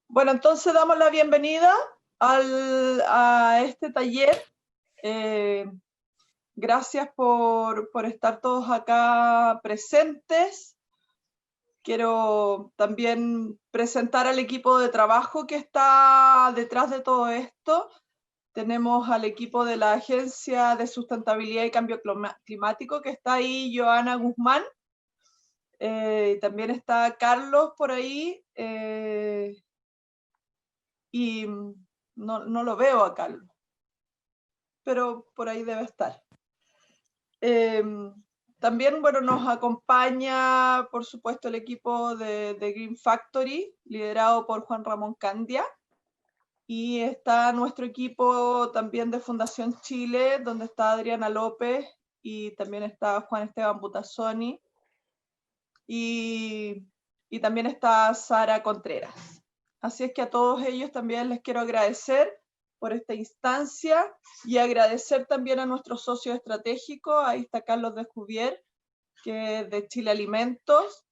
Bueno, entonces damos la bienvenida a este taller. Gracias por estar todos acá presentes. Quiero también presentar al equipo de trabajo que está detrás de todo esto. Tenemos al equipo de la Agencia de Sustentabilidad y Cambio Climático, que está ahí, Joana Guzmán. También está Carlos por ahí. Y no lo veo a Carlos, pero por ahí debe estar. También, bueno, nos acompaña, por supuesto, el equipo de Green Factory, liderado por Juan Ramón Candia, y está nuestro equipo también de Fundación Chile, donde está Adriana López, y también está Juan Esteban Butazzoni, y también está Sara Contreras. Así es que a todos ellos también les quiero agradecer por esta instancia y agradecer también a nuestros socios estratégicos. Ahí está Carlos Descuvier, que es de Chile Alimentos,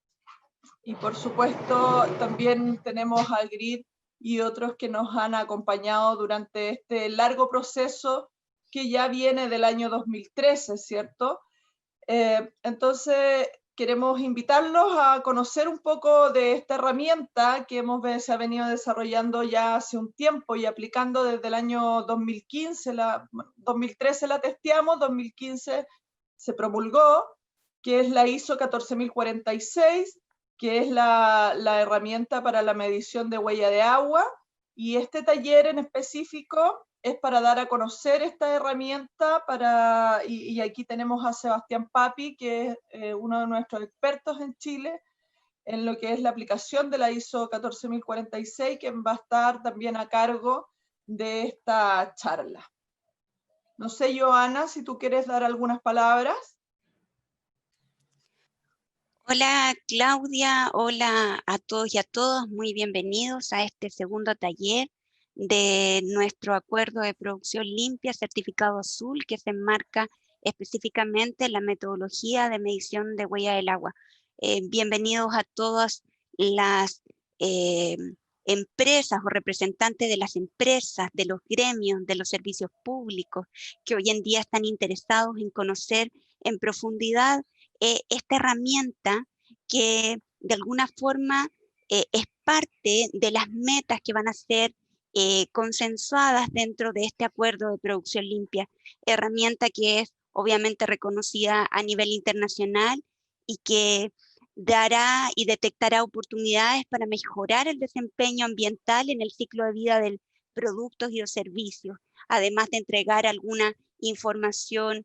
y por supuesto también tenemos al GRID y otros que nos han acompañado durante este largo proceso que ya viene del año 2013, ¿cierto? Entonces queremos invitarlos a conocer un poco de esta herramienta que se ha venido desarrollando ya hace un tiempo y aplicando desde el año 2015, 2013 la testeamos, 2015 se promulgó, que es la ISO 14046, que es la herramienta para la medición de huella de agua, y este taller en específico es para dar a conocer esta herramienta, y aquí tenemos a Sebastián Papi, que es uno de nuestros expertos en Chile en lo que es la aplicación de la ISO 14046, que va a estar también a cargo de esta charla. No sé, Joana, si tú quieres dar algunas palabras. Hola Claudia, hola a todos y a todas, muy bienvenidos a este segundo taller de nuestro acuerdo de producción limpia, certificado azul, que se enmarca específicamente en la metodología de medición de huella del agua. Bienvenidos a todas las empresas o representantes de las empresas, de los gremios, de los servicios públicos, que hoy en día están interesados en conocer en profundidad esta herramienta que de alguna forma es parte de las metas que van a ser consensuadas dentro de este acuerdo de producción limpia, herramienta que es obviamente reconocida a nivel internacional y que dará y detectará oportunidades para mejorar el desempeño ambiental en el ciclo de vida de productos y los servicios, además de entregar alguna información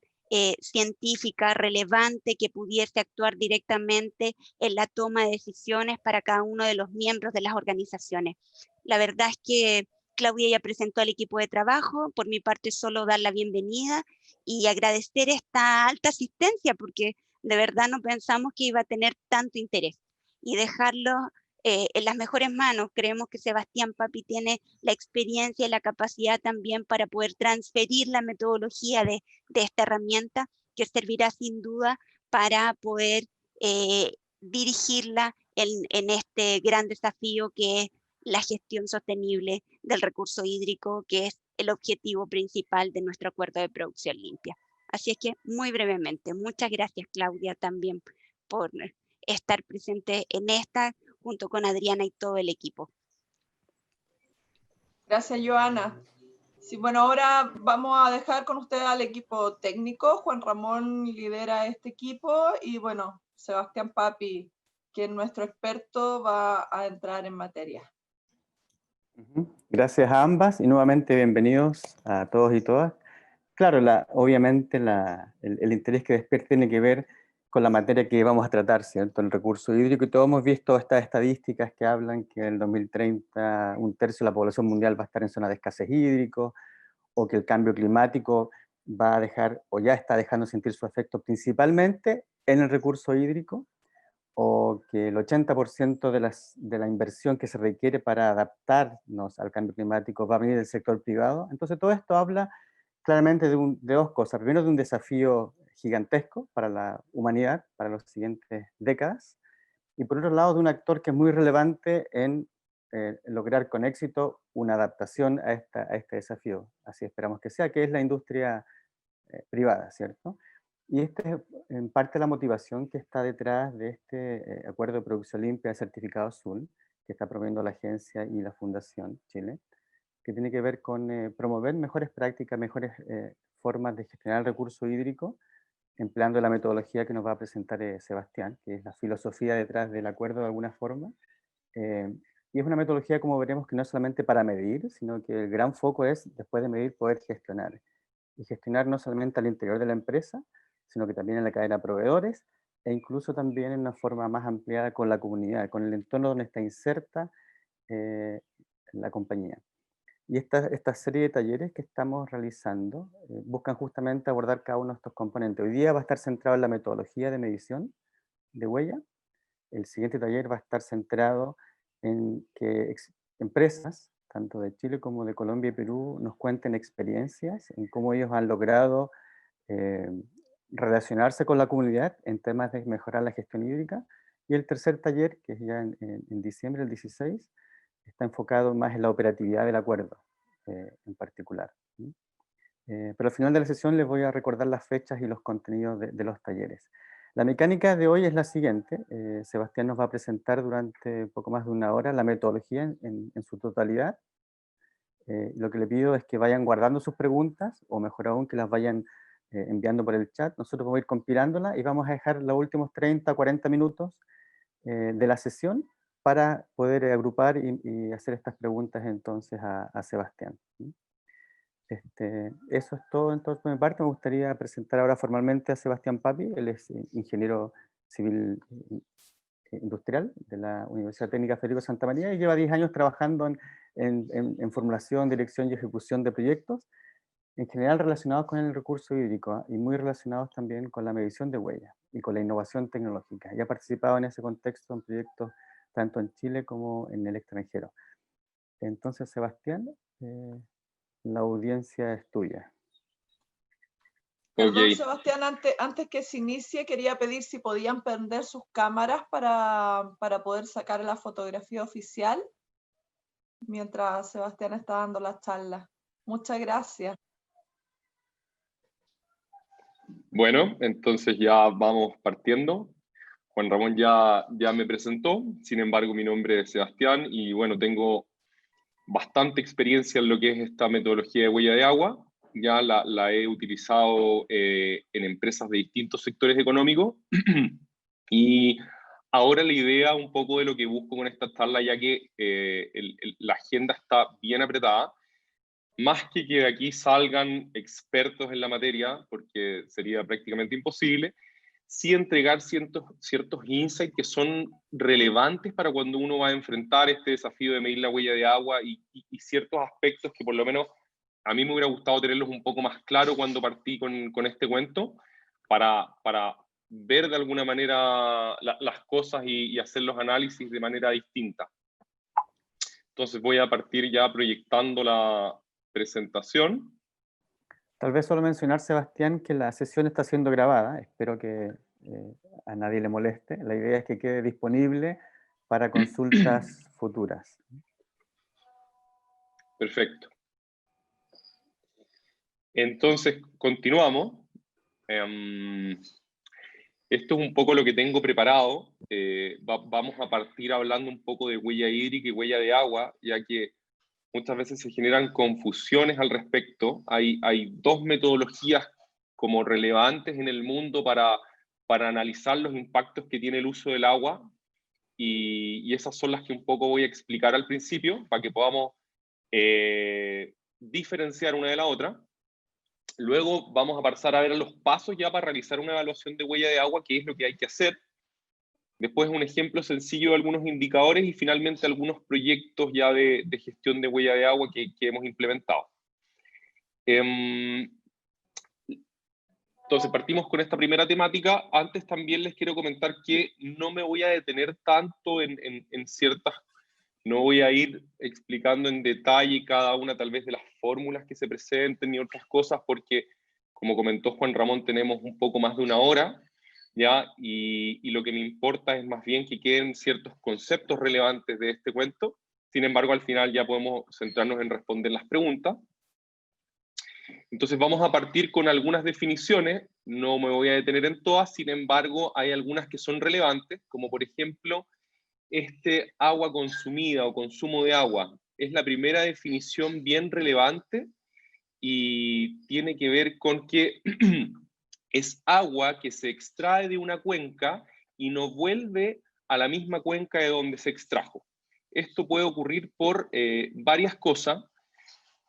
científica relevante que pudiese actuar directamente en la toma de decisiones para cada uno de los miembros de las organizaciones. La verdad es que Claudia ya presentó al equipo de trabajo, por mi parte solo dar la bienvenida y agradecer esta alta asistencia, porque de verdad no pensamos que iba a tener tanto interés, y dejarlo en las mejores manos. Creemos que Sebastián Papi tiene la experiencia y la capacidad también para poder transferir la metodología de esta herramienta, que servirá sin duda para poder dirigirla en este gran desafío que es la gestión sostenible del recurso hídrico, que es el objetivo principal de nuestro acuerdo de producción limpia. Así es que, muy brevemente, muchas gracias Claudia también por estar presente en esta, junto con Adriana y todo el equipo. Gracias, Joana. Sí, bueno, ahora vamos a dejar con usted al equipo técnico. Juan Ramón lidera este equipo y bueno, Sebastián Papi, que es nuestro experto, va a entrar en materia. Gracias a ambas y nuevamente bienvenidos a todos y todas. Claro, obviamente el interés que despierta tiene que ver con la materia que vamos a tratar, ¿cierto? El recurso hídrico, y todos hemos visto estas estadísticas que hablan que en el 2030 un tercio de la población mundial va a estar en zona de escasez hídrico, o que el cambio climático va a dejar, o ya está dejando sentir su efecto principalmente en el recurso hídrico, o que el 80% de la inversión que se requiere para adaptarnos al cambio climático va a venir del sector privado. Entonces todo esto habla claramente de dos cosas. Primero, de un desafío gigantesco para la humanidad, para las siguientes décadas, y por otro lado de un actor que es muy relevante en lograr con éxito una adaptación a este desafío, así esperamos que sea, que es la industria privada, ¿cierto? Y esta es en parte la motivación que está detrás de este acuerdo de producción limpia de certificado azul, que está promoviendo la agencia y la Fundación Chile, que tiene que ver con promover mejores prácticas, mejores formas de gestionar el recurso hídrico, empleando la metodología que nos va a presentar Sebastián, que es la filosofía detrás del acuerdo de alguna forma. Y es una metodología, como veremos, que no es solamente para medir, sino que el gran foco es, después de medir, poder gestionar. Y gestionar no solamente al interior de la empresa, sino que también en la cadena de proveedores, e incluso también en una forma más ampliada con la comunidad, con el entorno donde está inserta la compañía. Y esta serie de talleres que estamos realizando buscan justamente abordar cada uno de estos componentes. Hoy día va a estar centrado en la metodología de medición de huella. El siguiente taller va a estar centrado en que empresas, tanto de Chile como de Colombia y Perú, nos cuenten experiencias en cómo ellos han logrado relacionarse con la comunidad en temas de mejorar la gestión hídrica. Y el tercer taller, que es ya en diciembre, el 16, está enfocado más en la operatividad del acuerdo en particular. Pero al final de la sesión les voy a recordar las fechas y los contenidos de los talleres. La mecánica de hoy es la siguiente. Sebastián nos va a presentar durante poco más de una hora la metodología en su totalidad. Lo que le pido es que vayan guardando sus preguntas, o mejor aún, que las vayan enviando por el chat. Nosotros vamos a ir compilándolas y vamos a dejar los últimos 30 o 40 minutos de la sesión para poder agrupar y hacer estas preguntas entonces a Sebastián. Eso es todo entonces por mi parte. Me gustaría presentar ahora formalmente a Sebastián Papi. Él es ingeniero civil industrial de la Universidad Técnica Federico Santa María y lleva 10 años trabajando en formulación, dirección y ejecución de proyectos, en general relacionados con el recurso hídrico y muy relacionados también con la medición de huellas y con la innovación tecnológica. Y ha participado en ese contexto en proyectos tanto en Chile como en el extranjero. Entonces, Sebastián, la audiencia es tuya. Perdón, Sebastián, antes que se inicie, quería pedir si podían prender sus cámaras para poder sacar la fotografía oficial mientras Sebastián está dando la charla. Muchas gracias. Bueno, entonces ya vamos partiendo. Juan Ramón ya me presentó, sin embargo mi nombre es Sebastián y bueno, tengo bastante experiencia en lo que es esta metodología de huella de agua. Ya la he utilizado en empresas de distintos sectores económicos y ahora la idea un poco de lo que busco con esta charla, ya que la agenda está bien apretada, más que de aquí salgan expertos en la materia, porque sería prácticamente imposible, sí entregar ciertos insights que son relevantes para cuando uno va a enfrentar este desafío de medir la huella de agua y ciertos aspectos que por lo menos a mí me hubiera gustado tenerlos un poco más claro cuando partí con este cuento, para ver de alguna manera las cosas y hacer los análisis de manera distinta. Entonces voy a partir ya proyectando la presentación. Tal vez solo mencionar, Sebastián, que la sesión está siendo grabada. Espero que a nadie le moleste. La idea es que quede disponible para consultas futuras. Perfecto. Entonces, continuamos. Esto es un poco lo que tengo preparado. Vamos a partir hablando un poco de huella hídrica y huella de agua, ya que muchas veces se generan confusiones al respecto. Hay dos metodologías como relevantes en el mundo para analizar los impactos que tiene el uso del agua, y esas son las que un poco voy a explicar al principio, para que podamos diferenciar una de la otra. Luego vamos a pasar a ver los pasos ya para realizar una evaluación de huella de agua, qué es lo que hay que hacer. Después un ejemplo sencillo de algunos indicadores y finalmente algunos proyectos ya de gestión de huella de agua que hemos implementado. Entonces partimos con esta primera temática. Antes también les quiero comentar que no me voy a detener tanto en ciertas, no voy a ir explicando en detalle cada una tal vez de las fórmulas que se presenten y otras cosas, porque Como comentó Juan Ramón, tenemos un poco más de una hora, ¿ya? Y lo que me importa es más bien que queden ciertos conceptos relevantes de este cuento. Sin embargo, al final ya podemos centrarnos en responder las preguntas. Entonces vamos a partir con algunas definiciones, no me voy a detener en todas, sin embargo hay algunas que son relevantes, como por ejemplo, agua consumida o consumo de agua. Es la primera definición bien relevante y tiene que ver con que es agua que se extrae de una cuenca y no vuelve a la misma cuenca de donde se extrajo. Esto puede ocurrir por varias cosas,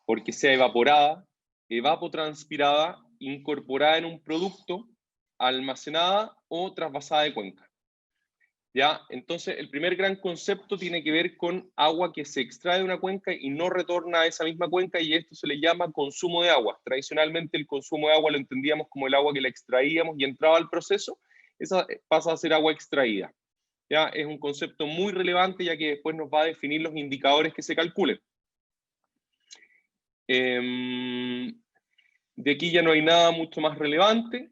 porque sea evaporada, evapotranspirada, incorporada en un producto, almacenada o trasvasada de cuenca. ¿Ya? Entonces, el primer gran concepto tiene que ver con agua que se extrae de una cuenca y no retorna a esa misma cuenca, y esto se le llama consumo de agua. Tradicionalmente el consumo de agua lo entendíamos como el agua que la extraíamos y entraba al proceso, esa pasa a ser agua extraída. ¿Ya? Es un concepto muy relevante, ya que después nos va a definir los indicadores que se calculen. De aquí ya no hay nada mucho más relevante.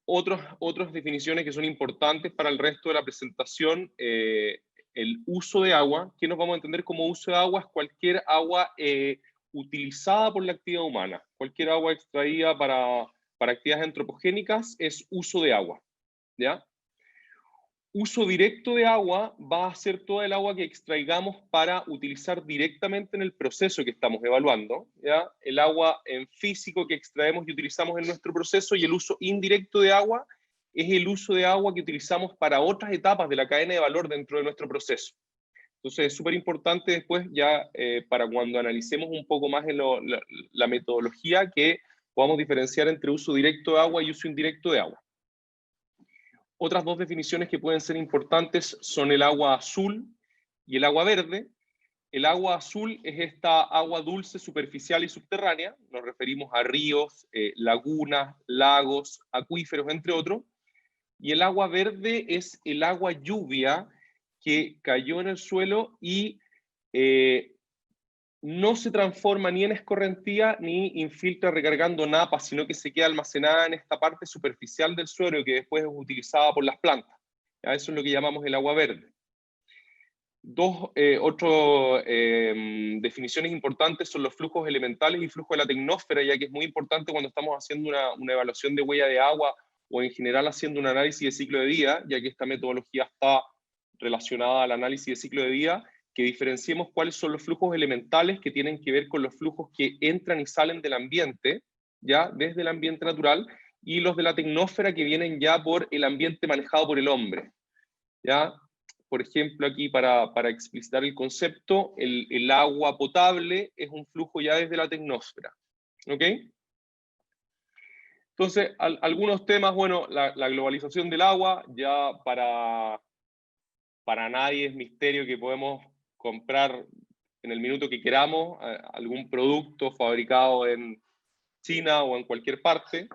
Otras definiciones que son importantes para el resto de la presentación, el uso de agua. ¿Qué nos vamos a entender como uso de agua? Es cualquier agua utilizada por la actividad humana. Cualquier agua extraída para actividades antropogénicas es uso de agua, ¿ya? Uso directo de agua va a ser toda el agua que extraigamos para utilizar directamente en el proceso que estamos evaluando, ¿ya? El agua en físico que extraemos y utilizamos en nuestro proceso, y el uso indirecto de agua es el uso de agua que utilizamos para otras etapas de la cadena de valor dentro de nuestro proceso. Entonces es súper importante después ya para cuando analicemos un poco más en la metodología, que podamos diferenciar entre uso directo de agua y uso indirecto de agua. Otras dos definiciones que pueden ser importantes son el agua azul y el agua verde. El agua azul es esta agua dulce superficial y subterránea, nos referimos a ríos, lagunas, lagos, acuíferos, entre otros. Y el agua verde es el agua lluvia que cayó en el suelo y no se transforma ni en escorrentía ni infiltra recargando napas, sino que se queda almacenada en esta parte superficial del suelo que después es utilizada por las plantas. ¿Ya? Eso es lo que llamamos el agua verde. Otras definiciones importantes son los flujos elementales y flujo de la tecnósfera, ya que es muy importante cuando estamos haciendo una evaluación de huella de agua o en general haciendo un análisis de ciclo de vida, ya que esta metodología está relacionada al análisis de ciclo de vida, que diferenciemos cuáles son los flujos elementales que tienen que ver con los flujos que entran y salen del ambiente, ya desde el ambiente natural, y los de la tecnósfera que vienen ya por el ambiente manejado por el hombre. ¿Ya? Por ejemplo, aquí para explicitar el concepto, el agua potable es un flujo ya desde la tecnósfera. ¿Ok? Entonces, algunos temas, bueno, la globalización del agua, ya para nadie es misterio que podemos comprar en el minuto que queramos algún producto fabricado en China o en cualquier parte.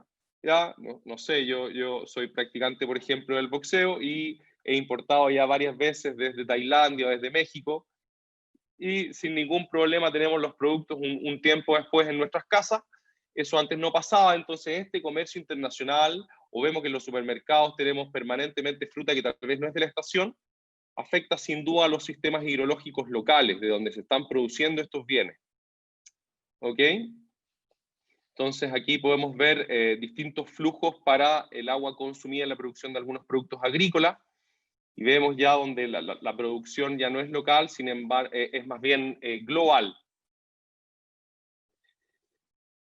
Ya, no sé, yo soy practicante, por ejemplo, del boxeo y he importado ya varias veces desde Tailandia o desde México, y sin ningún problema tenemos los productos un tiempo después en nuestras casas. Eso antes no pasaba. Entonces este comercio internacional, o vemos que en los supermercados tenemos permanentemente fruta que tal vez no es de la estación, afecta sin duda a los sistemas hidrológicos locales de donde se están produciendo estos bienes. ¿Ok? Entonces aquí podemos ver distintos flujos para el agua consumida en la producción de algunos productos agrícolas, y vemos ya donde la producción ya no es local, sin embargo es más bien global.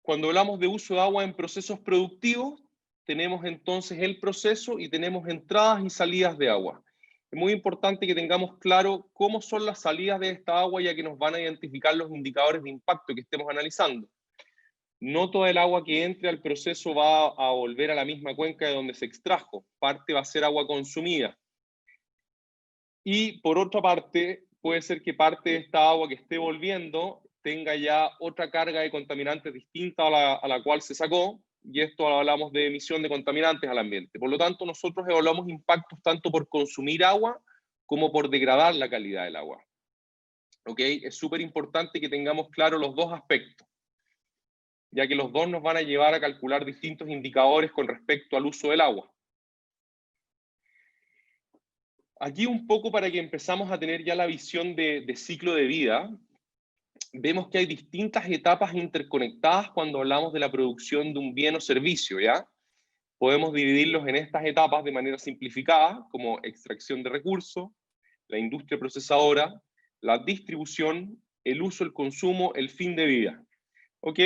Cuando hablamos de uso de agua en procesos productivos, tenemos entonces el proceso y tenemos entradas y salidas de agua. Es muy importante que tengamos claro cómo son las salidas de esta agua, ya que nos van a identificar los indicadores de impacto que estemos analizando. No toda el agua que entre al proceso va a volver a la misma cuenca de donde se extrajo. Parte va a ser agua consumida. Y por otra parte, puede ser que parte de esta agua que esté volviendo tenga ya otra carga de contaminantes distinta a la cual se sacó, y esto hablamos de emisión de contaminantes al ambiente. Por lo tanto, nosotros evaluamos impactos tanto por consumir agua como por degradar la calidad del agua. ¿Ok? Es súper importante que tengamos claro los dos aspectos. ya que los dos nos van a llevar a calcular distintos indicadores con respecto al uso del agua. Aquí un poco para que empezamos a tener ya la visión de ciclo de vida, vemos que hay distintas etapas interconectadas cuando hablamos de la producción de un bien o servicio, ¿ya? Podemos dividirlos en estas etapas de manera simplificada, como extracción de recursos, la industria procesadora, la distribución, el uso, el consumo, el fin de vida. ¿Ok?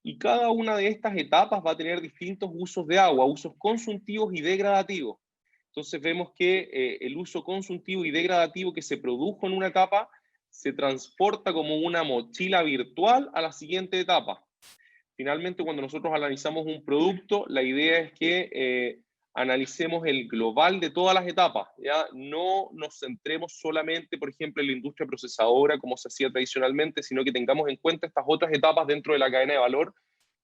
Y cada una de estas etapas va a tener distintos usos de agua, usos consuntivos y degradativos. Entonces vemos que el uso consuntivo y degradativo que se produjo en una etapa se transporta como una mochila virtual a la siguiente etapa. Finalmente, cuando nosotros analizamos un producto, la idea es que analicemos el global de todas las etapas, ¿ya? No nos centremos solamente, por ejemplo, en la industria procesadora, como se hacía tradicionalmente, sino que tengamos en cuenta estas otras etapas dentro de la cadena de valor,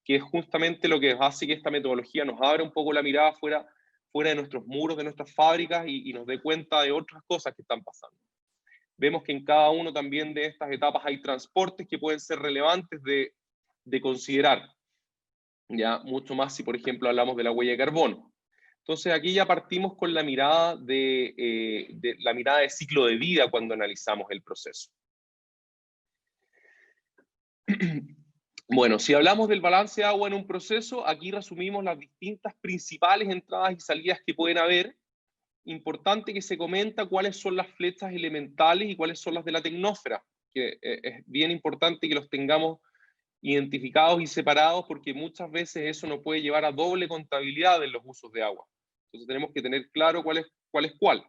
que es justamente lo que hace que esta metodología nos abra un poco la mirada fuera de nuestros muros, de nuestras fábricas, y nos dé cuenta de otras cosas que están pasando. Vemos que en cada uno también de estas etapas hay transportes que pueden ser relevantes de considerar, ya mucho más si por ejemplo hablamos de la huella de carbono. Entonces aquí ya partimos con la mirada la mirada de ciclo de vida cuando analizamos el proceso. Bueno, si hablamos del balance de agua en un proceso, aquí resumimos las distintas principales entradas y salidas que pueden haber. Importante que se comenta cuáles son las flechas elementales y cuáles son las de la tecnósfera, que es bien importante que los tengamos identificados y separados, porque muchas veces eso nos puede llevar a doble contabilidad en los usos de agua. Entonces tenemos que tener claro cuál es cuál.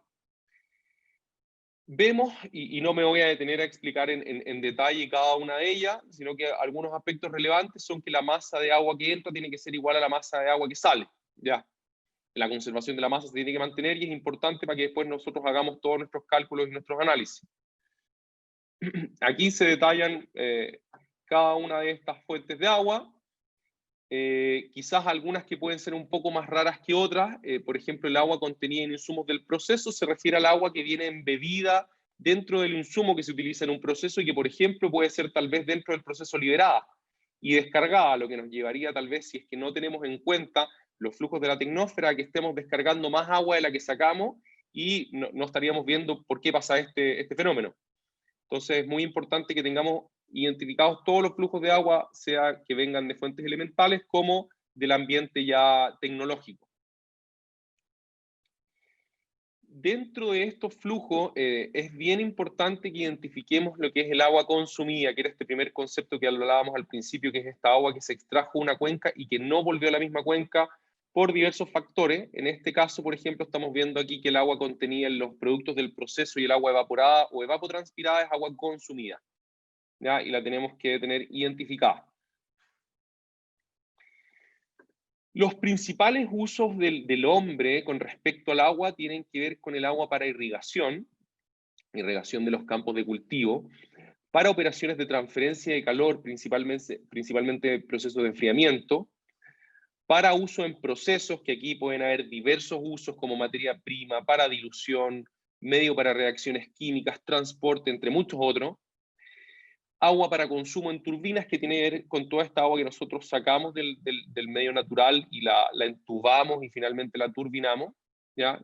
Vemos, y no me voy a detener a explicar en detalle cada una de ellas, sino que algunos aspectos relevantes son que la masa de agua que entra tiene que ser igual a la masa de agua que sale. Ya. La conservación de la masa se tiene que mantener y es importante para que después nosotros hagamos todos nuestros cálculos y nuestros análisis. Aquí se detallan cada una de estas fuentes de agua, quizás algunas que pueden ser un poco más raras que otras. Por ejemplo, el agua contenida en insumos del proceso se refiere al agua que viene embebida dentro del insumo que se utiliza en un proceso y que, por ejemplo, puede ser tal vez dentro del proceso liberada y descargada, lo que nos llevaría tal vez, si es que no tenemos en cuenta los flujos de la tecnósfera, que estemos descargando más agua de la que sacamos y no estaríamos viendo por qué pasa este fenómeno. Entonces es muy importante que tengamos identificados todos los flujos de agua, sea que vengan de fuentes elementales como del ambiente ya tecnológico. Dentro de estos flujos es bien importante que identifiquemos lo que es el agua consumida, que era este primer concepto que hablábamos al principio, que es esta agua que se extrajo de una cuenca y que no volvió a la misma cuenca por diversos factores. En este caso, por ejemplo, estamos viendo aquí que el agua contenida en los productos del proceso y el agua evaporada o evapotranspirada es agua consumida, ¿ya? Y la tenemos que tener identificada. Los principales usos del hombre con respecto al agua tienen que ver con el agua para irrigación de los campos de cultivo, para operaciones de transferencia de calor, principalmente procesos de enfriamiento, para uso en procesos, que aquí pueden haber diversos usos como materia prima, para dilución, medio para reacciones químicas, transporte, entre muchos otros. Agua para consumo en turbinas, que tiene que ver con toda esta agua que nosotros sacamos del medio natural y la entubamos y finalmente la turbinamos, ¿ya?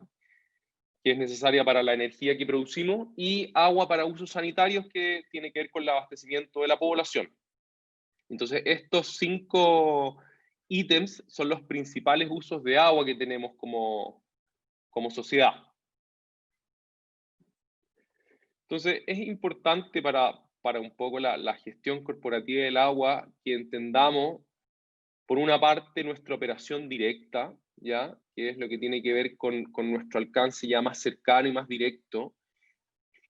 Que es necesaria para la energía que producimos, y agua para usos sanitarios, que tiene que ver con el abastecimiento de la población. Entonces, estos 5 ítems son los principales usos de agua que tenemos como sociedad. Entonces, es importante para un poco la gestión corporativa del agua que entendamos, por una parte, nuestra operación directa, ¿ya? Que es lo que tiene que ver con nuestro alcance ya más cercano y más directo.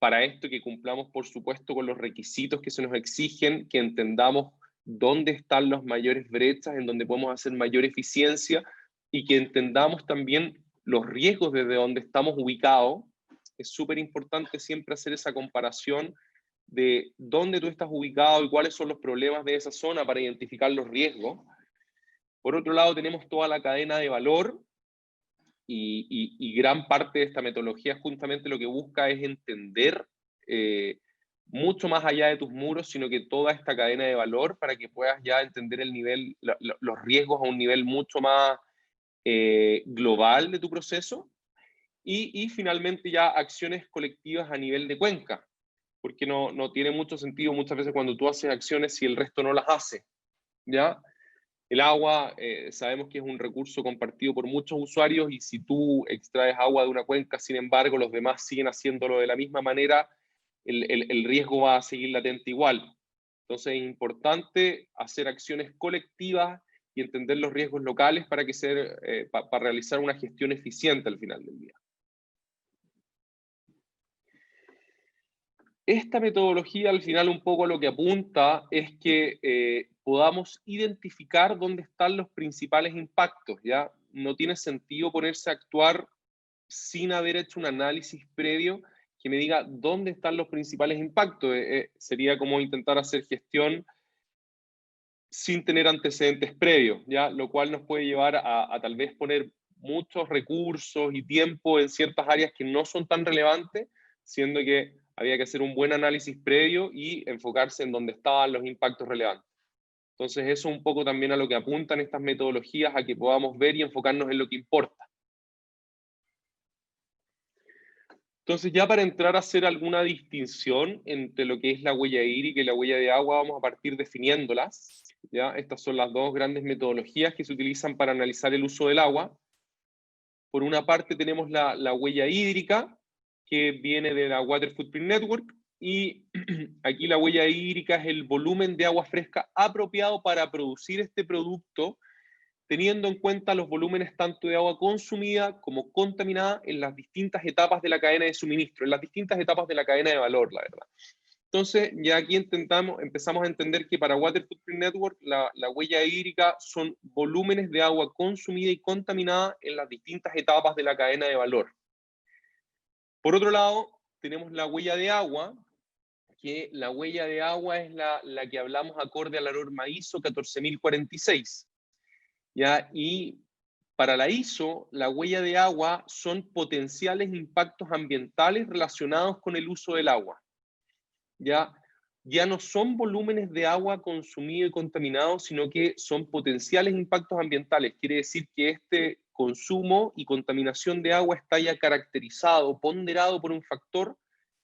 Para esto, que cumplamos, por supuesto, con los requisitos que se nos exigen, que entendamos dónde están las mayores brechas, en donde podemos hacer mayor eficiencia, y que entendamos también los riesgos desde donde estamos ubicados. Es súper importante siempre hacer esa comparación de dónde tú estás ubicado y cuáles son los problemas de esa zona para identificar los riesgos. Por otro lado, tenemos toda la cadena de valor, y gran parte de esta metodología justamente lo que busca es entender mucho más allá de tus muros, sino que toda esta cadena de valor para que puedas ya entender el nivel, los riesgos a un nivel mucho más global de tu proceso. Y finalmente ya acciones colectivas a nivel de cuenca, porque no tiene mucho sentido muchas veces cuando tú haces acciones si el resto no las hace, ¿ya? El agua, sabemos que es un recurso compartido por muchos usuarios y si tú extraes agua de una cuenca, sin embargo, los demás siguen haciéndolo de la misma manera, el riesgo va a seguir latente igual. Entonces es importante hacer acciones colectivas y entender los riesgos locales para para realizar una gestión eficiente al final del día. Esta metodología al final un poco lo que apunta es que podamos identificar dónde están los principales impactos, ¿ya? No tiene sentido ponerse a actuar sin haber hecho un análisis previo que me diga dónde están los principales impactos. Sería como intentar hacer gestión sin tener antecedentes previos, ¿ya? Lo cual nos puede llevar a tal vez poner muchos recursos y tiempo en ciertas áreas que no son tan relevantes, siendo que había que hacer un buen análisis previo y enfocarse en dónde estaban los impactos relevantes. Entonces eso un poco también a lo que apuntan estas metodologías, a que podamos ver y enfocarnos en lo que importa. Entonces ya para entrar a hacer alguna distinción entre lo que es la huella hídrica y la huella de agua, vamos a partir definiéndolas, ¿ya? Estas son las dos grandes metodologías que se utilizan para analizar el uso del agua. Por una parte tenemos la huella hídrica, que viene de la Water Footprint Network, y aquí la huella hídrica es el volumen de agua fresca apropiado para producir este producto, teniendo en cuenta los volúmenes tanto de agua consumida como contaminada en las distintas etapas de la cadena de suministro, en las distintas etapas de la cadena de valor, la verdad. Entonces, ya aquí empezamos a entender que para Water Footprint Network la huella hídrica son volúmenes de agua consumida y contaminada en las distintas etapas de la cadena de valor. Por otro lado, tenemos la huella de agua, que la huella de agua es la que hablamos acorde a la norma ISO 14046. ¿Ya? Y para la ISO, la huella de agua son potenciales impactos ambientales relacionados con el uso del agua. Ya no son volúmenes de agua consumido y contaminado, sino que son potenciales impactos ambientales. Quiere decir que este consumo y contaminación de agua está ya caracterizado, ponderado por un factor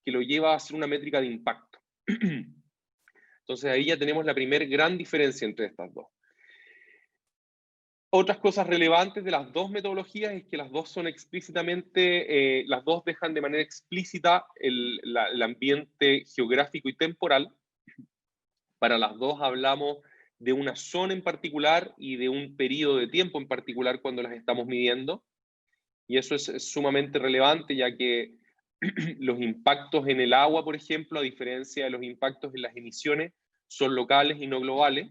que lo lleva a ser una métrica de impacto. Entonces ahí ya tenemos la primera gran diferencia entre estas dos. Otras cosas relevantes de las dos metodologías es que las dos son explícitamente, las dos dejan de manera explícita el ambiente geográfico y temporal. Para las dos hablamos de una zona en particular y de un periodo de tiempo en particular cuando las estamos midiendo. Y eso es sumamente relevante, ya que los impactos en el agua, por ejemplo, a diferencia de los impactos en las emisiones, son locales y no globales.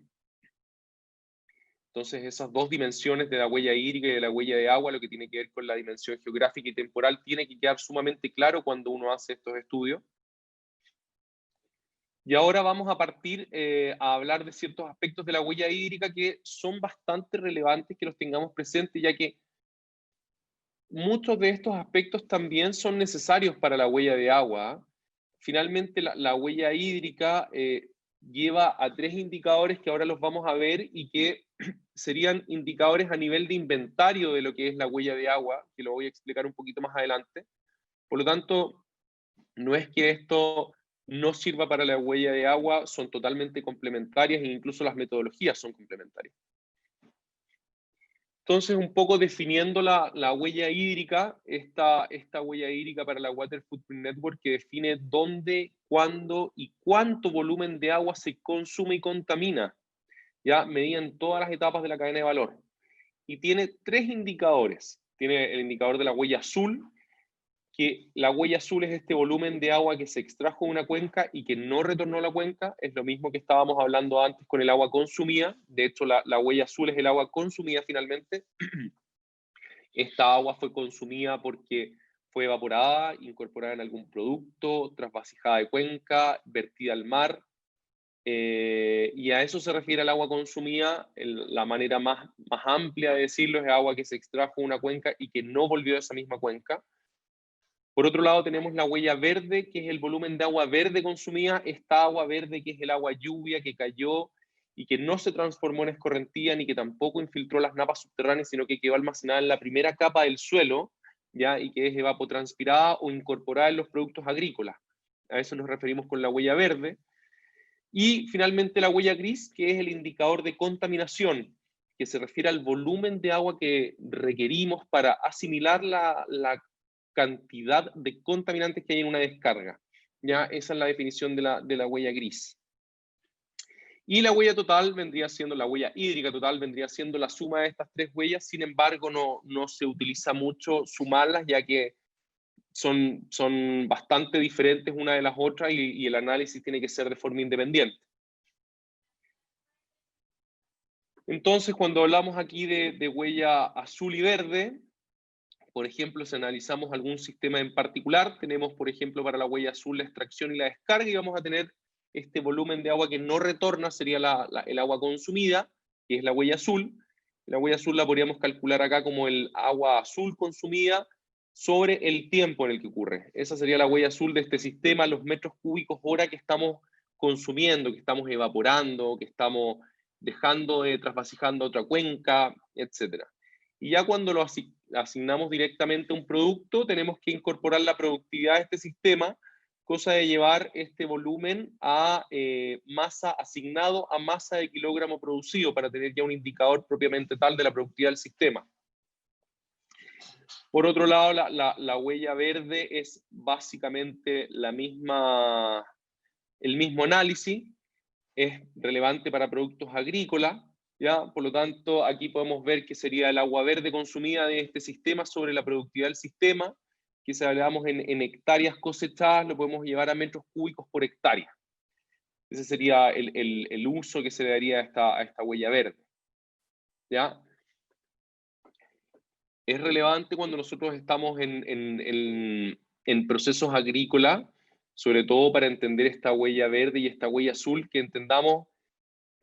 Entonces, esas dos dimensiones de la huella hídrica y de la huella de agua, lo que tiene que ver con la dimensión geográfica y temporal, tiene que quedar sumamente claro cuando uno hace estos estudios. Y ahora vamos a partir a hablar de ciertos aspectos de la huella hídrica que son bastante relevantes que los tengamos presentes, ya que muchos de estos aspectos también son necesarios para la huella de agua. Finalmente, la huella hídrica lleva a 3 indicadores que ahora los vamos a ver y que serían indicadores a nivel de inventario de lo que es la huella de agua, que lo voy a explicar un poquito más adelante. Por lo tanto, no es que esto no sirva para la huella de agua, son totalmente complementarias e incluso las metodologías son complementarias. Entonces, un poco definiendo la huella hídrica, esta huella hídrica para la Water Footprint Network que define dónde, cuándo y cuánto volumen de agua se consume y contamina, ya medida en todas las etapas de la cadena de valor. Y tiene 3 indicadores. Tiene el indicador de la huella azul, que la huella azul es este volumen de agua que se extrajo de una cuenca y que no retornó a la cuenca. Es lo mismo que estábamos hablando antes con el agua consumida. De hecho, la huella azul es el agua consumida finalmente. Esta agua fue consumida porque fue evaporada, incorporada en algún producto, trasvasijada de cuenca, vertida al mar. Y a eso se refiere el agua consumida. La manera más amplia de decirlo es agua que se extrajo de una cuenca y que no volvió a esa misma cuenca. Por otro lado tenemos la huella verde, que es el volumen de agua verde consumida, esta agua verde que es el agua lluvia que cayó y que no se transformó en escorrentía ni que tampoco infiltró las napas subterráneas, sino que quedó almacenada en la primera capa del suelo, ¿ya? Y que es evapotranspirada o incorporada en los productos agrícolas. A eso nos referimos con la huella verde. Y finalmente la huella gris, que es el indicador de contaminación, que se refiere al volumen de agua que requerimos para asimilar la cantidad de contaminantes que hay en una descarga. ¿Ya? Esa es la definición de la huella gris. Y la huella total vendría siendo, la huella hídrica total vendría siendo la suma de estas tres huellas, sin embargo no se utiliza mucho sumarlas, ya que son bastante diferentes una de las otras y el análisis tiene que ser de forma independiente. Entonces, cuando hablamos aquí de huella azul y verde, por ejemplo, si analizamos algún sistema en particular, tenemos, por ejemplo, para la huella azul la extracción y la descarga, y vamos a tener este volumen de agua que no retorna, sería el agua consumida, que es la huella azul. La huella azul la podríamos calcular acá como el agua azul consumida sobre el tiempo en el que ocurre. Esa sería la huella azul de este sistema, los metros cúbicos hora que estamos consumiendo, que estamos evaporando, que estamos dejando trasvasijando a otra cuenca, etc. Y ya cuando lo asignamos directamente a un producto, tenemos que incorporar la productividad de este sistema, cosa de llevar este volumen a masa asignado a masa de kilogramo producido para tener ya un indicador propiamente tal de la productividad del sistema. Por otro lado, la huella verde es básicamente el mismo análisis, es relevante para productos agrícolas, ¿ya? Por lo tanto, aquí podemos ver que sería el agua verde consumida de este sistema sobre la productividad del sistema, que si hablamos en hectáreas cosechadas, lo podemos llevar a metros cúbicos por hectárea. Ese sería el uso que se le daría a esta huella verde, ¿ya? Es relevante cuando nosotros estamos en procesos agrícolas, sobre todo para entender esta huella verde y esta huella azul, que entendamos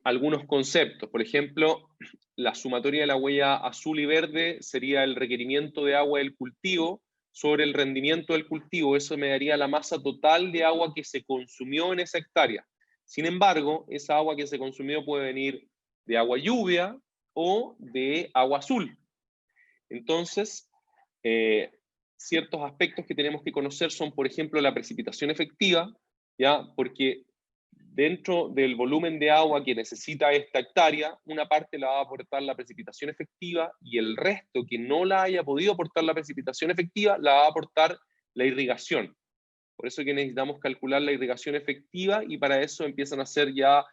algunos conceptos. Por ejemplo, la sumatoria de la huella azul y verde sería el requerimiento de agua del cultivo sobre el rendimiento del cultivo. Eso me daría la masa total de agua que se consumió en esa hectárea. Sin embargo, esa agua que se consumió puede venir de agua lluvia o de agua azul. Entonces, ciertos aspectos que tenemos que conocer son, por ejemplo, la precipitación efectiva, ¿ya? Porque dentro del volumen de agua que necesita esta hectárea, una parte la va a aportar la precipitación efectiva y el resto que no la haya podido aportar la precipitación efectiva, la va a aportar la irrigación. Por eso que necesitamos calcular la irrigación efectiva y para eso empiezan a ser ya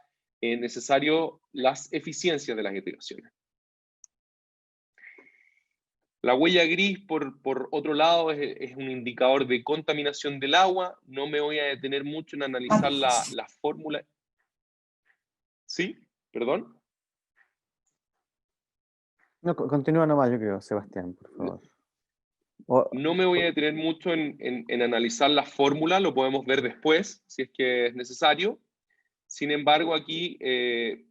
necesario las eficiencias de las irrigaciones. La huella gris, por otro lado, es un indicador de contaminación del agua. No me voy a detener mucho en analizar la fórmula. ¿Sí? ¿Perdón? No, continúa nomás, yo creo, Sebastián, por favor. No me voy a detener mucho en analizar la fórmula, lo podemos ver después, si es que es necesario. Sin embargo, aquí,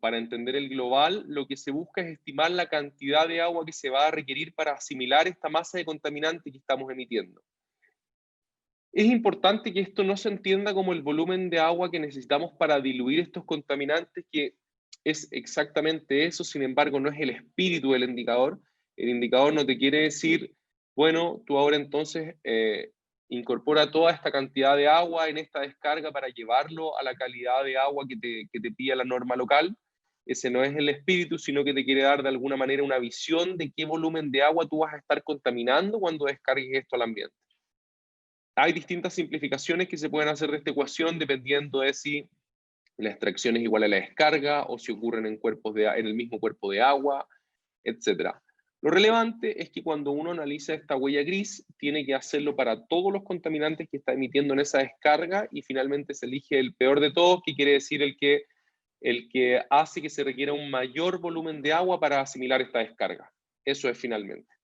para entender el global, lo que se busca es estimar la cantidad de agua que se va a requerir para asimilar esta masa de contaminante que estamos emitiendo. Es importante que esto no se entienda como el volumen de agua que necesitamos para diluir estos contaminantes, que es exactamente eso, sin embargo, no es el espíritu del indicador. El indicador no te quiere decir, bueno, tú ahora entonces incorpora toda esta cantidad de agua en esta descarga para llevarlo a la calidad de agua que te pide la norma local. Ese no es el espíritu, sino que te quiere dar de alguna manera una visión de qué volumen de agua tú vas a estar contaminando cuando descargues esto al ambiente. Hay distintas simplificaciones que se pueden hacer de esta ecuación dependiendo de si la extracción es igual a la descarga o si ocurren en el mismo cuerpo de agua, etc. Lo relevante es que cuando uno analiza esta huella gris, tiene que hacerlo para todos los contaminantes que está emitiendo en esa descarga y finalmente se elige el peor de todos, que quiere decir el que hace que se requiera un mayor volumen de agua para asimilar esta descarga. Eso es finalmente.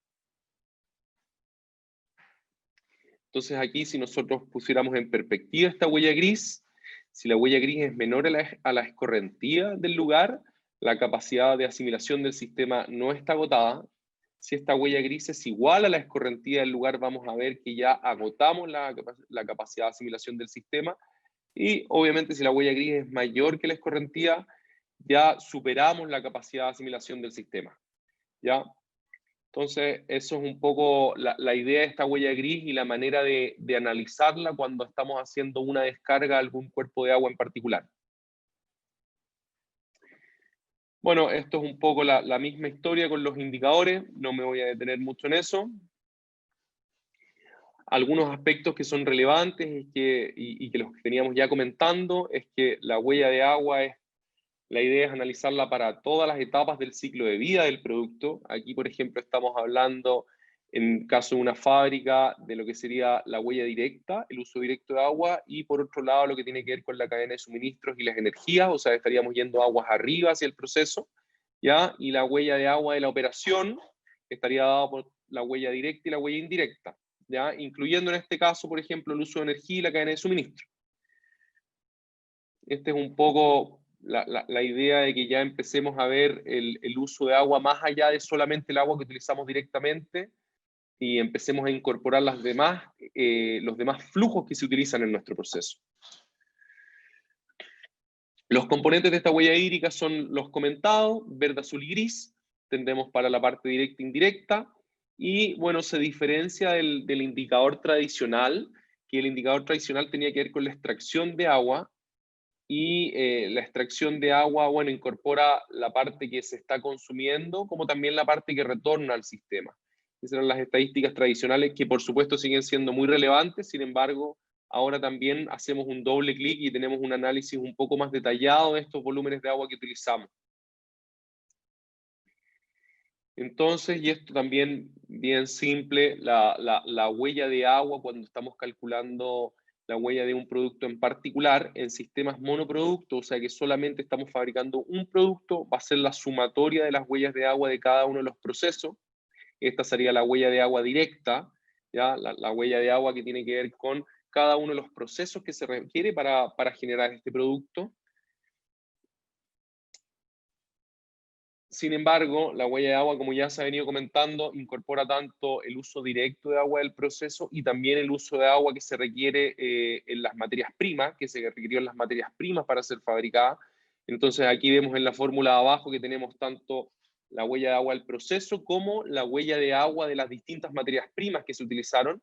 Entonces aquí, si nosotros pusiéramos en perspectiva esta huella gris, si la huella gris es menor a la escorrentía del lugar, la capacidad de asimilación del sistema no está agotada. Si esta huella gris es igual a la escorrentía del lugar, vamos a ver que ya agotamos la capacidad de asimilación del sistema. Y obviamente si la huella gris es mayor que la escorrentía, ya superamos la capacidad de asimilación del sistema. ¿Ya? Entonces, eso es un poco la idea de esta huella gris y la manera de analizarla cuando estamos haciendo una descarga a algún cuerpo de agua en particular. Bueno, esto es un poco la misma historia con los indicadores, no me voy a detener mucho en eso. Algunos aspectos que son relevantes y que los que teníamos ya comentando es que la huella de agua la idea es analizarla para todas las etapas del ciclo de vida del producto. Aquí, por ejemplo, estamos hablando, en caso de una fábrica, de lo que sería la huella directa, el uso directo de agua, y por otro lado, lo que tiene que ver con la cadena de suministros y las energías, o sea, estaríamos yendo aguas arriba hacia el proceso, ¿ya? Y la huella de agua de la operación estaría dada por la huella directa y la huella indirecta, ¿ya? Incluyendo en este caso, por ejemplo, el uso de energía y la cadena de suministro. Este es un poco la idea de que ya empecemos a ver el uso de agua más allá de solamente el agua que utilizamos directamente y empecemos a incorporar los demás flujos que se utilizan en nuestro proceso. Los componentes de esta huella hídrica son los comentados, verde, azul y gris. Tendemos para la parte directa e indirecta. Y bueno, se diferencia del indicador tradicional, que el indicador tradicional tenía que ver con la extracción de agua. Y la extracción de agua, bueno, incorpora la parte que se está consumiendo, como también la parte que retorna al sistema. Esas eran las estadísticas tradicionales que por supuesto siguen siendo muy relevantes, sin embargo, ahora también hacemos un doble clic y tenemos un análisis un poco más detallado de estos volúmenes de agua que utilizamos. Entonces, y esto también bien simple, la huella de agua cuando estamos calculando la huella de un producto en particular en sistemas monoproducto, o sea que solamente estamos fabricando un producto, va a ser la sumatoria de las huellas de agua de cada uno de los procesos. Esta sería la huella de agua directa, ¿ya? La huella de agua que tiene que ver con cada uno de los procesos que se requiere para generar este producto. Sin embargo, la huella de agua, como ya se ha venido comentando, incorpora tanto el uso directo de agua del proceso y también el uso de agua que se requiere en las materias primas, que se requirió en las materias primas para ser fabricada. Entonces aquí vemos en la fórmula de abajo que tenemos tanto la huella de agua del proceso como la huella de agua de las distintas materias primas que se utilizaron.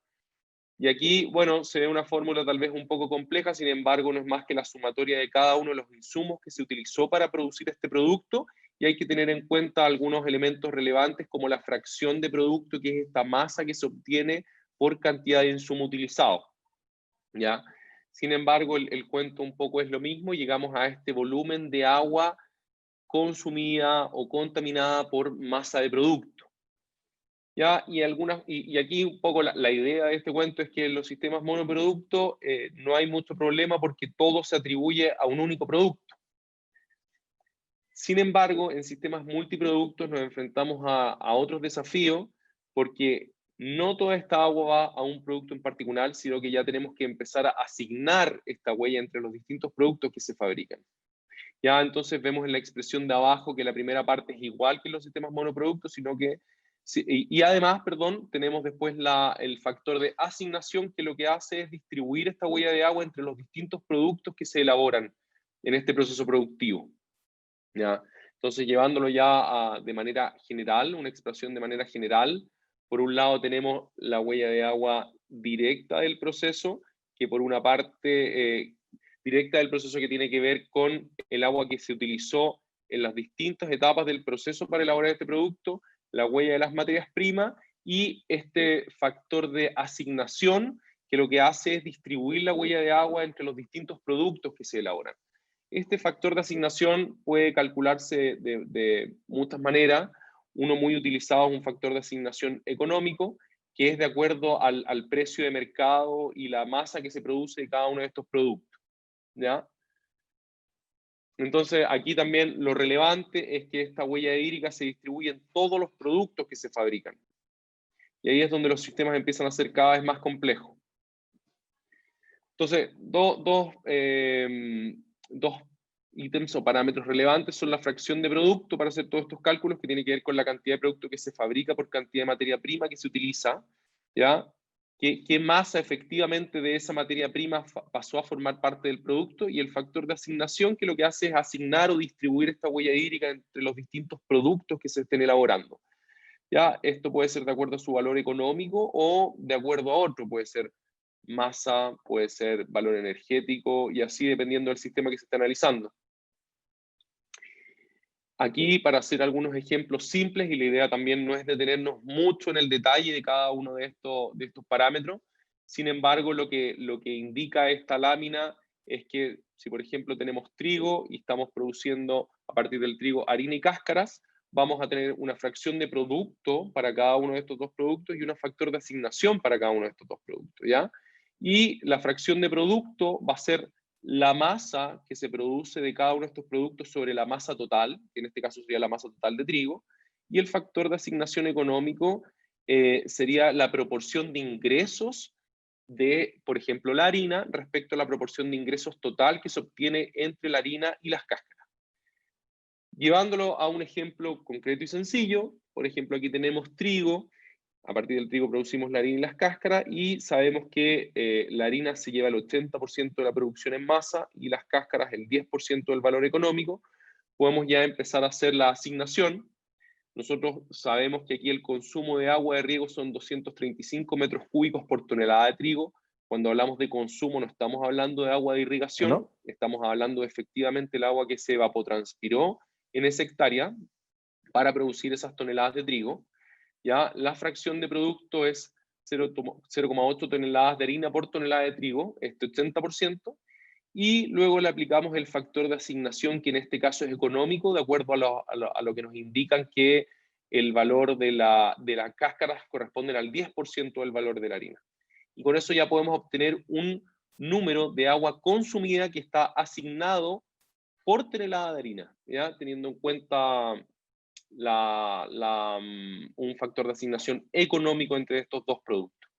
Y aquí, bueno, se ve una fórmula tal vez un poco compleja, sin embargo, no es más que la sumatoria de cada uno de los insumos que se utilizó para producir este producto, y hay que tener en cuenta algunos elementos relevantes como la fracción de producto, que es esta masa que se obtiene por cantidad de insumo utilizado, ¿ya? Sin embargo, el cuento un poco es lo mismo, llegamos a este volumen de agua consumida o contaminada por masa de producto. ¿Ya? Y aquí un poco la idea de este cuento es que en los sistemas monoproducto no hay mucho problema porque todo se atribuye a un único producto. Sin embargo, en sistemas multiproductos nos enfrentamos a otros desafíos porque no toda esta agua va a un producto en particular, sino que ya tenemos que empezar a asignar esta huella entre los distintos productos que se fabrican. Ya entonces vemos en la expresión de abajo que la primera parte es igual que en los sistemas monoproductos, sino que y además, perdón, tenemos después el factor de asignación, que lo que hace es distribuir esta huella de agua entre los distintos productos que se elaboran en este proceso productivo. ¿Ya? Entonces, llevándolo ya de manera general, una expresión de manera general, por un lado tenemos la huella de agua directa del proceso, que por una parte directa del proceso que tiene que ver con el agua que se utilizó en las distintas etapas del proceso para elaborar este producto, la huella de las materias primas y este factor de asignación que lo que hace es distribuir la huella de agua entre los distintos productos que se elaboran. Este factor de asignación puede calcularse de muchas maneras. Uno muy utilizado es un factor de asignación económico, que es de acuerdo al precio de mercado y la masa que se produce de cada uno de estos productos, ¿ya? Entonces, aquí también lo relevante es que esta huella hídrica se distribuye en todos los productos que se fabrican. Y ahí es donde los sistemas empiezan a ser cada vez más complejos. Entonces, dos ítems o parámetros relevantes son la fracción de producto para hacer todos estos cálculos, que tiene que ver con la cantidad de producto que se fabrica por cantidad de materia prima que se utiliza, ¿ya? ¿Qué masa efectivamente de esa materia prima pasó a formar parte del producto? Y el factor de asignación, que lo que hace es asignar o distribuir esta huella hídrica entre los distintos productos que se estén elaborando. ¿Ya? Esto puede ser de acuerdo a su valor económico o de acuerdo a otro, puede ser masa, puede ser valor energético, y así dependiendo del sistema que se está analizando. Aquí, para hacer algunos ejemplos simples, y la idea también no es detenernos mucho en el detalle de cada uno de estos parámetros. Sin embargo, lo que indica esta lámina es que si, por ejemplo, tenemos trigo y estamos produciendo a partir del trigo harina y cáscaras, vamos a tener una fracción de producto para cada uno de estos dos productos y un factor de asignación para cada uno de estos dos productos, ¿ya? Y la fracción de producto va a ser la masa que se produce de cada uno de estos productos sobre la masa total, que en este caso sería la masa total de trigo, y el factor de asignación económico sería la proporción de ingresos de, por ejemplo, la harina respecto a la proporción de ingresos total que se obtiene entre la harina y las cáscaras. Llevándolo a un ejemplo concreto y sencillo, por ejemplo, aquí tenemos trigo. A partir del trigo producimos la harina y las cáscaras, y sabemos que la harina se lleva el 80% de la producción en masa y las cáscaras el 10% del valor económico. Podemos ya empezar a hacer la asignación. Nosotros sabemos que aquí el consumo de agua de riego son 235 metros cúbicos por tonelada de trigo. Cuando hablamos de consumo no estamos hablando de agua de irrigación, ¿no? Estamos hablando de efectivamente el agua que se evapotranspiró en esa hectárea para producir esas toneladas de trigo. ¿Ya? La fracción de producto es 0,8 toneladas de harina por tonelada de trigo, este 80%, y luego le aplicamos el factor de asignación, que en este caso es económico, de acuerdo a lo que nos indican que el valor de las cáscaras corresponde al 10% del valor de la harina. Y con eso ya podemos obtener un número de agua consumida que está asignado por tonelada de harina, ¿ya? Teniendo en cuenta un factor de asignación económico entre estos dos productos.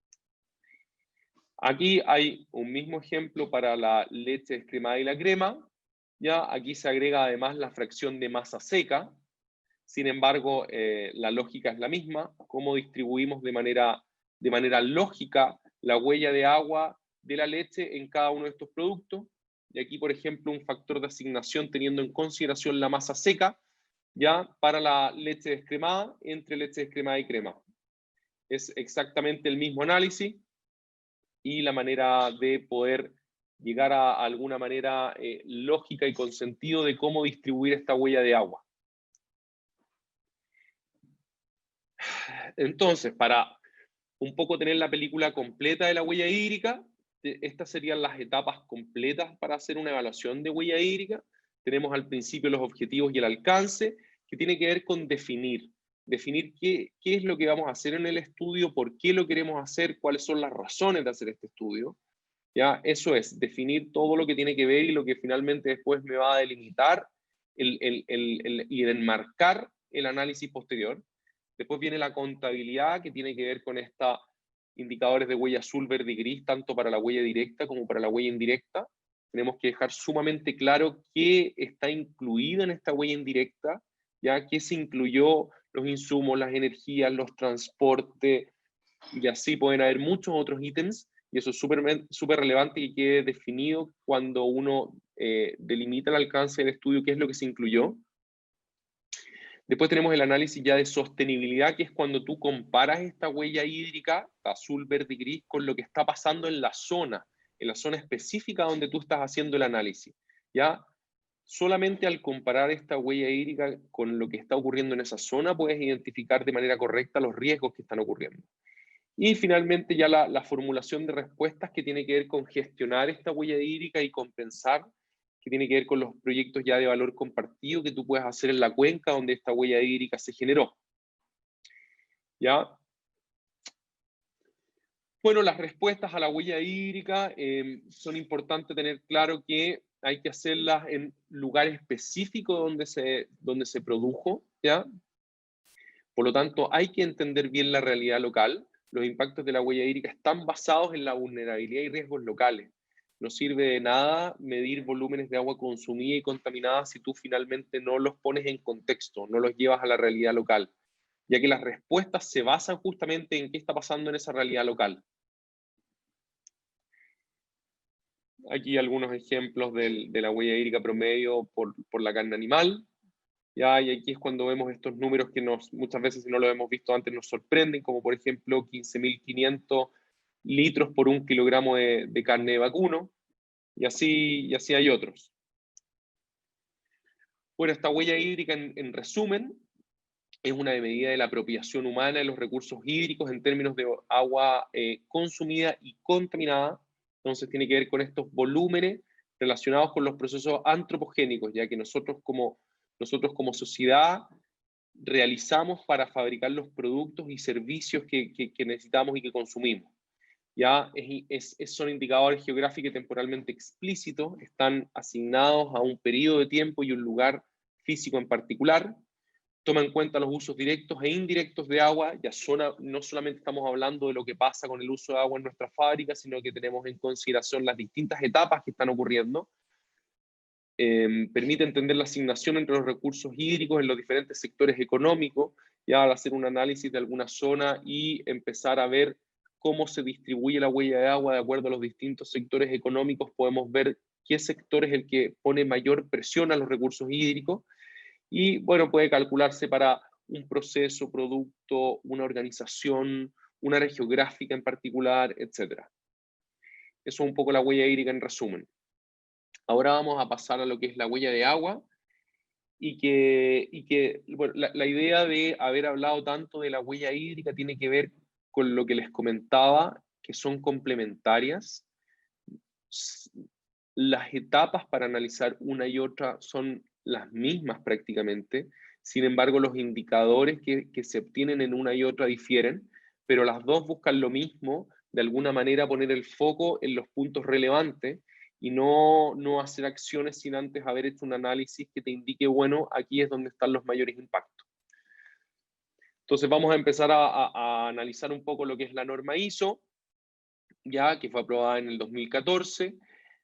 Aquí hay un mismo ejemplo para la leche descremada y la crema. ¿Ya? Aquí se agrega además la fracción de masa seca. Sin embargo, la lógica es la misma. Cómo distribuimos de manera lógica la huella de agua de la leche en cada uno de estos productos. Y aquí, por ejemplo, un factor de asignación teniendo en consideración la masa seca, ya para la leche descremada, entre leche descremada y crema. Es exactamente el mismo análisis y la manera de poder llegar a alguna manera lógica y con sentido de cómo distribuir esta huella de agua. Entonces, para un poco tener la película completa de la huella hídrica, estas serían las etapas completas para hacer una evaluación de huella hídrica. Tenemos al principio los objetivos y el alcance, que tiene que ver con definir qué es lo que vamos a hacer en el estudio, por qué lo queremos hacer, cuáles son las razones de hacer este estudio. ¿Ya? Eso es, definir todo lo que tiene que ver y lo que finalmente después me va a delimitar y enmarcar el análisis posterior. Después viene la contabilidad, que tiene que ver con estos indicadores de huella azul, verde y gris, tanto para la huella directa como para la huella indirecta. Tenemos que dejar sumamente claro qué está incluido en esta huella indirecta, ya qué se incluyó, los insumos, las energías, los transportes, y así pueden haber muchos otros ítems, y eso es súper relevante que quede definido cuando uno delimita el alcance del estudio, qué es lo que se incluyó. Después tenemos el análisis ya de sostenibilidad, que es cuando tú comparas esta huella hídrica, azul, verde y gris, con lo que está pasando en la zona específica donde tú estás haciendo el análisis. ¿Ya? Solamente al comparar esta huella hídrica con lo que está ocurriendo en esa zona, puedes identificar de manera correcta los riesgos que están ocurriendo. Y finalmente ya la formulación de respuestas, que tiene que ver con gestionar esta huella hídrica y compensar, que tiene que ver con los proyectos ya de valor compartido que tú puedes hacer en la cuenca donde esta huella hídrica se generó. ¿Ya? Bueno, las respuestas a la huella hídrica son importantes tener claro que hay que hacerlas en lugares específicos donde se produjo, ¿ya? Por lo tanto, hay que entender bien la realidad local. Los impactos de la huella hídrica están basados en la vulnerabilidad y riesgos locales. No sirve de nada medir volúmenes de agua consumida y contaminada si tú finalmente no los pones en contexto, no los llevas a la realidad local, ya que las respuestas se basan justamente en qué está pasando en esa realidad local. Aquí algunos ejemplos de la huella hídrica promedio por la carne animal. ¿Ya? Y aquí es cuando vemos estos números que muchas veces, si no lo hemos visto antes, nos sorprenden, como por ejemplo 15.500 litros por 1 kilogramo de carne de vacuno, y así hay otros. Bueno, esta huella hídrica, en resumen, es una medida de la apropiación humana de los recursos hídricos en términos de agua consumida y contaminada. Entonces tiene que ver con estos volúmenes relacionados con los procesos antropogénicos, ya que nosotros como sociedad realizamos para fabricar los productos y servicios que necesitamos y que consumimos. Ya son indicadores geográficos y temporalmente explícitos, están asignados a un periodo de tiempo y un lugar físico en particular, toma en cuenta los usos directos e indirectos de agua, no solamente estamos hablando de lo que pasa con el uso de agua en nuestras fábricas, sino que tenemos en consideración las distintas etapas que están ocurriendo. Permite entender la asignación entre los recursos hídricos en los diferentes sectores económicos, ya al hacer un análisis de alguna zona y empezar a ver cómo se distribuye la huella de agua de acuerdo a los distintos sectores económicos, podemos ver qué sector es el que pone mayor presión a los recursos hídricos, y bueno, puede calcularse para un proceso, producto, una organización, una área geográfica en particular, etc. Eso es un poco la huella hídrica en resumen. Ahora vamos a pasar a lo que es la huella de agua, bueno, la idea de haber hablado tanto de la huella hídrica tiene que ver con lo que les comentaba, que son complementarias. Las etapas para analizar una y otra son las mismas prácticamente, sin embargo los indicadores que se obtienen en una y otra difieren, pero las dos buscan lo mismo, de alguna manera poner el foco en los puntos relevantes y no hacer acciones sin antes haber hecho un análisis que te indique, bueno, aquí es donde están los mayores impactos. Entonces vamos a empezar a analizar un poco lo que es la norma ISO, ya que fue aprobada en el 2014,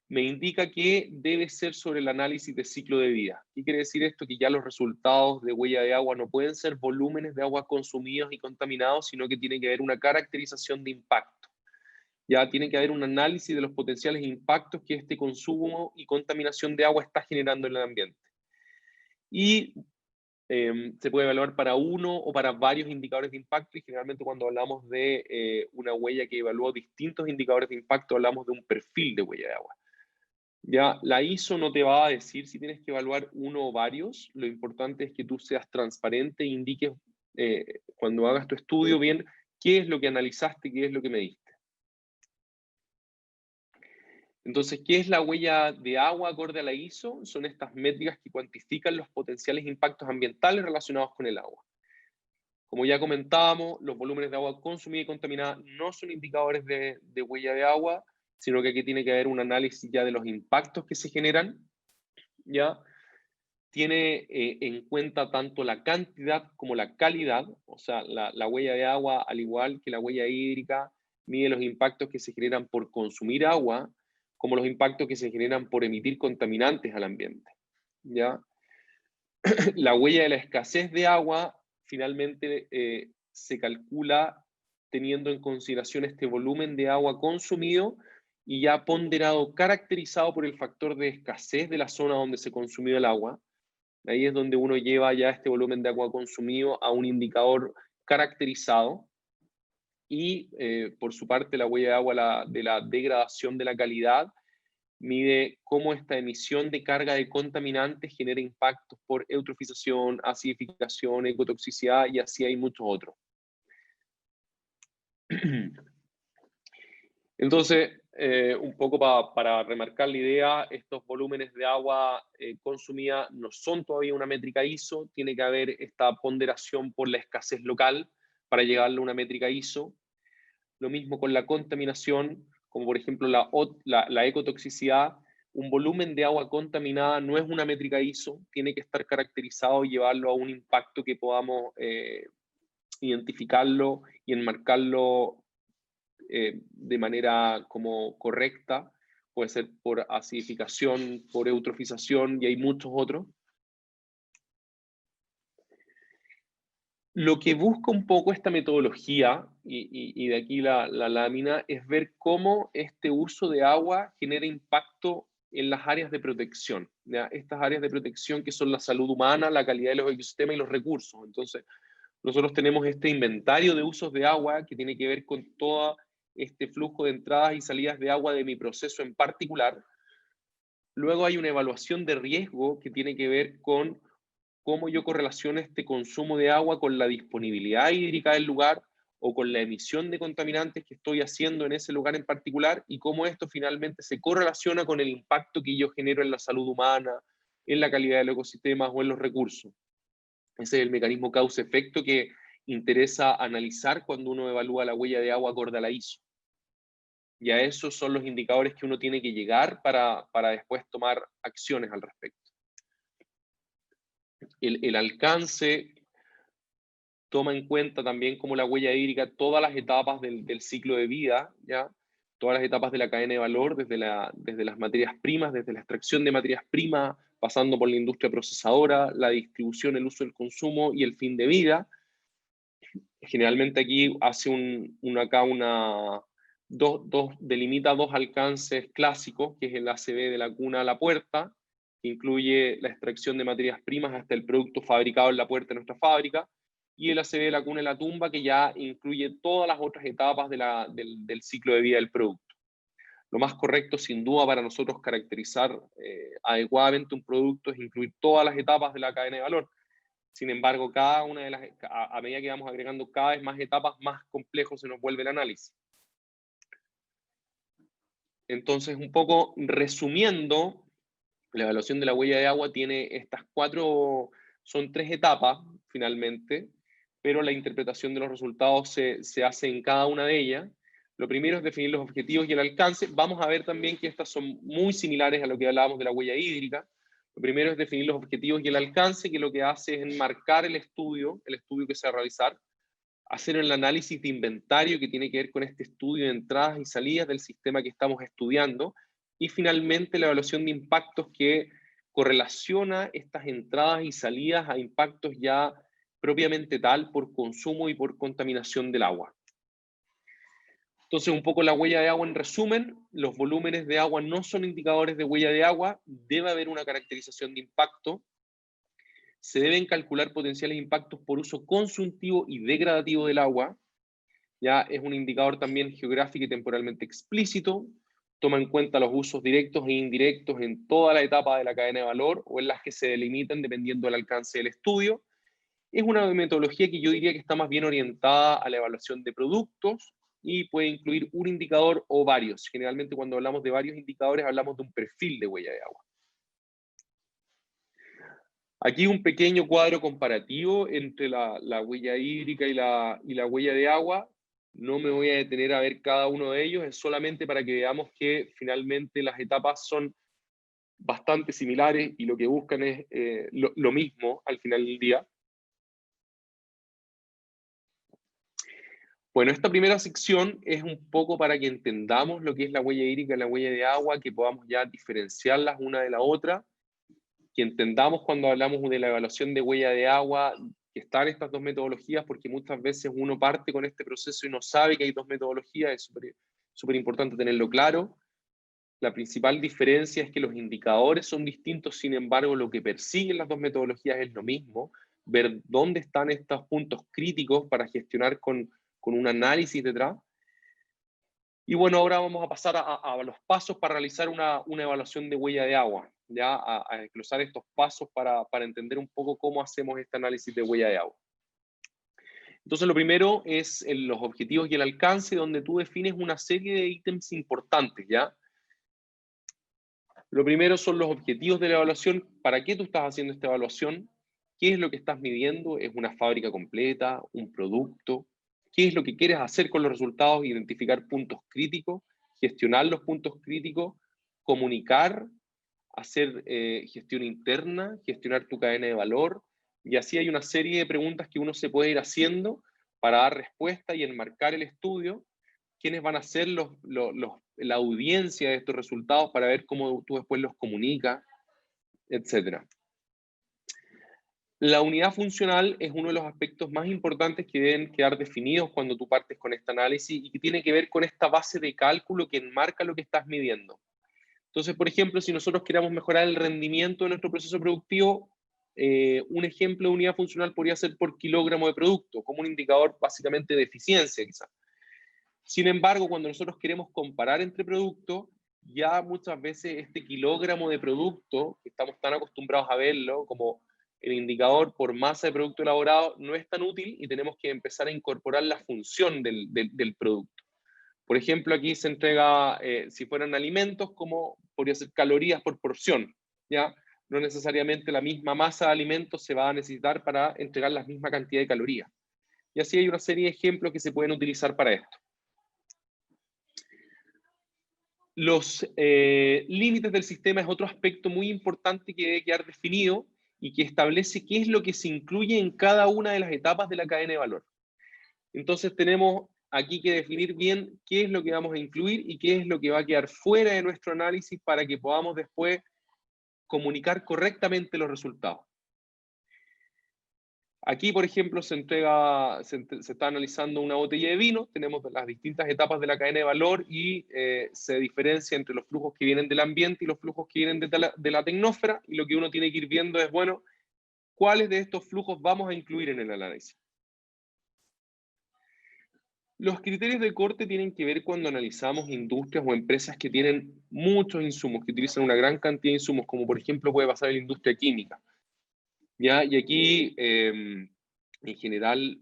me indica que debe ser sobre el análisis de ciclo de vida. ¿Qué quiere decir esto? Que ya los resultados de huella de agua no pueden ser volúmenes de agua consumidos y contaminados, sino que tiene que haber una caracterización de impacto. Ya tiene que haber un análisis de los potenciales impactos que este consumo y contaminación de agua está generando en el ambiente. Y se puede evaluar para uno o para varios indicadores de impacto, y generalmente cuando hablamos de una huella que evalúa distintos indicadores de impacto, hablamos de un perfil de huella de agua. Ya, la ISO no te va a decir si tienes que evaluar uno o varios, lo importante es que tú seas transparente e indiques cuando hagas tu estudio bien qué es lo que analizaste, qué es lo que mediste. Entonces, ¿qué es la huella de agua acorde a la ISO? Son estas métricas que cuantifican los potenciales impactos ambientales relacionados con el agua. Como ya comentábamos, los volúmenes de agua consumida y contaminada no son indicadores de huella de agua, sino que aquí tiene que haber un análisis ya de los impactos que se generan, ¿ya? Tiene en cuenta tanto la cantidad como la calidad, o sea, la huella de agua, al igual que la huella hídrica, mide los impactos que se generan por consumir agua, como los impactos que se generan por emitir contaminantes al ambiente, ¿ya? La huella de la escasez de agua finalmente se calcula teniendo en consideración este volumen de agua consumido y ya ponderado, caracterizado por el factor de escasez de la zona donde se consumió el agua. Ahí es donde uno lleva ya este volumen de agua consumido a un indicador caracterizado. Y por su parte, la huella de agua de la degradación de la calidad mide cómo esta emisión de carga de contaminantes genera impactos por eutrofización, acidificación, ecotoxicidad, y así hay muchos otros. Entonces, un poco para remarcar la idea, estos volúmenes de agua consumida no son todavía una métrica ISO, tiene que haber esta ponderación por la escasez local para llegarle a una métrica ISO. Lo mismo con la contaminación, como por ejemplo la ecotoxicidad. Un volumen de agua contaminada no es una métrica ISO, tiene que estar caracterizado y llevarlo a un impacto que podamos identificarlo y enmarcarlo de manera como correcta, puede ser por acidificación, por eutrofización, y hay muchos otros. Lo que busca un poco esta metodología, y de aquí la lámina, es ver cómo este uso de agua genera impacto en las áreas de protección, ¿ya? Estas áreas de protección que son la salud humana, la calidad de los ecosistemas y los recursos. Entonces, nosotros tenemos este inventario de usos de agua que tiene que ver con todo este flujo de entradas y salidas de agua de mi proceso en particular. Luego hay una evaluación de riesgo que tiene que ver con cómo yo correlaciono este consumo de agua con la disponibilidad hídrica del lugar o con la emisión de contaminantes que estoy haciendo en ese lugar en particular, y cómo esto finalmente se correlaciona con el impacto que yo genero en la salud humana, en la calidad de los ecosistemas o en los recursos. Ese es el mecanismo causa-efecto que interesa analizar cuando uno evalúa la huella de agua acorde a la ISO. Y a esos son los indicadores que uno tiene que llegar para después tomar acciones al respecto. El alcance toma en cuenta también como la huella hídrica todas las etapas del ciclo de vida, ¿ya? Todas las etapas de la cadena de valor, desde las materias primas, desde la extracción de materias primas, pasando por la industria procesadora, la distribución, el uso, el consumo y el fin de vida. Generalmente aquí hace delimita dos alcances clásicos, que es el ACV de la cuna a la puerta, que incluye la extracción de materias primas hasta el producto fabricado en la puerta de nuestra fábrica, y el ACV de la cuna a la tumba, que ya incluye todas las otras etapas del ciclo de vida del producto. Lo más correcto, sin duda, para nosotros caracterizar adecuadamente un producto es incluir todas las etapas de la cadena de valor. Sin embargo, a medida que vamos agregando cada vez más etapas, más complejo se nos vuelve el análisis. Entonces, un poco resumiendo, la evaluación de la huella de agua tiene son 3 etapas finalmente, pero la interpretación de los resultados se hace en cada una de ellas. Lo primero es definir los objetivos y el alcance. Vamos a ver también que estas son muy similares a lo que hablábamos de la huella hídrica. Lo primero es definir los objetivos y el alcance, que lo que hace es enmarcar el estudio que se va a realizar, hacer el análisis de inventario que tiene que ver con este estudio de entradas y salidas del sistema que estamos estudiando, y finalmente la evaluación de impactos, que correlaciona estas entradas y salidas a impactos ya propiamente tal por consumo y por contaminación del agua. Entonces, un poco la huella de agua en resumen: los volúmenes de agua no son indicadores de huella de agua, debe haber una caracterización de impacto. Se deben calcular potenciales impactos por uso consultivo y degradativo del agua. Ya es un indicador también geográfico y temporalmente explícito. Toma en cuenta los usos directos e indirectos en toda la etapa de la cadena de valor o en las que se delimitan dependiendo del alcance del estudio. Es una metodología que yo diría que está más bien orientada a la evaluación de productos y puede incluir un indicador o varios. Generalmente cuando hablamos de varios indicadores hablamos de un perfil de huella de agua. Aquí un pequeño cuadro comparativo entre la huella hídrica y la huella de agua. No me voy a detener a ver cada uno de ellos, es solamente para que veamos que finalmente las etapas son bastante similares y lo que buscan es lo mismo al final del día. Bueno, esta primera sección es un poco para que entendamos lo que es la huella hídrica y la huella de agua, que podamos ya diferenciarlas una de la otra, que entendamos cuando hablamos de la evaluación de huella de agua que están estas dos metodologías, porque muchas veces uno parte con este proceso y no sabe que hay dos metodologías. Es súper importante tenerlo claro. La principal diferencia es que los indicadores son distintos, sin embargo, lo que persiguen las dos metodologías es lo mismo: ver dónde están estos puntos críticos para gestionar con un análisis detrás. Y bueno, ahora vamos a pasar a los pasos para realizar una evaluación de huella de agua, ya a desglosar estos pasos para entender un poco cómo hacemos este análisis de huella de agua. Entonces, lo primero es los objetivos y el alcance, donde tú defines una serie de ítems importantes, ¿ya? Lo primero son los objetivos de la evaluación. ¿Para qué tú estás haciendo esta evaluación? ¿Qué es lo que estás midiendo? ¿Es una fábrica completa? ¿Un producto? ¿Qué es lo que quieres hacer con los resultados? Identificar puntos críticos, gestionar los puntos críticos, comunicar, hacer gestión interna, gestionar tu cadena de valor, y así hay una serie de preguntas que uno se puede ir haciendo para dar respuesta y enmarcar el estudio. quiénes van a ser la audiencia de estos resultados para ver cómo tú después los comunicas, etc. La unidad funcional es uno de los aspectos más importantes que deben quedar definidos cuando tú partes con este análisis y que tiene que ver con esta base de cálculo que enmarca lo que estás midiendo. Entonces, por ejemplo, si nosotros queremos mejorar el rendimiento de nuestro proceso productivo, un ejemplo de unidad funcional podría ser por kilogramo de producto, como un indicador básicamente de eficiencia, quizás. Sin embargo, cuando nosotros queremos comparar entre productos, ya muchas veces este kilogramo de producto, que estamos tan acostumbrados a verlo como el indicador por masa de producto elaborado, no es tan útil y tenemos que empezar a incorporar la función del producto. Por ejemplo, aquí se entrega, si fueran alimentos, como podría ser calorías por porción, ¿ya? No necesariamente la misma masa de alimentos se va a necesitar para entregar la misma cantidad de calorías. Y así hay una serie de ejemplos que se pueden utilizar para esto. Los límites del sistema es otro aspecto muy importante que debe quedar definido y que establece qué es lo que se incluye en cada una de las etapas de la cadena de valor. Entonces tenemos aquí que definir bien qué es lo que vamos a incluir y qué es lo que va a quedar fuera de nuestro análisis para que podamos después comunicar correctamente los resultados. Aquí, por ejemplo, se está analizando una botella de vino, tenemos las distintas etapas de la cadena de valor y se diferencia entre los flujos que vienen del ambiente y los flujos que vienen de la tecnósfera, y lo que uno tiene que ir viendo es, bueno, ¿cuáles de estos flujos vamos a incluir en el análisis? Los criterios de corte tienen que ver cuando analizamos industrias o empresas que tienen muchos insumos, que utilizan una gran cantidad de insumos, como por ejemplo puede pasar en la industria química. ¿Ya? Y aquí, en general,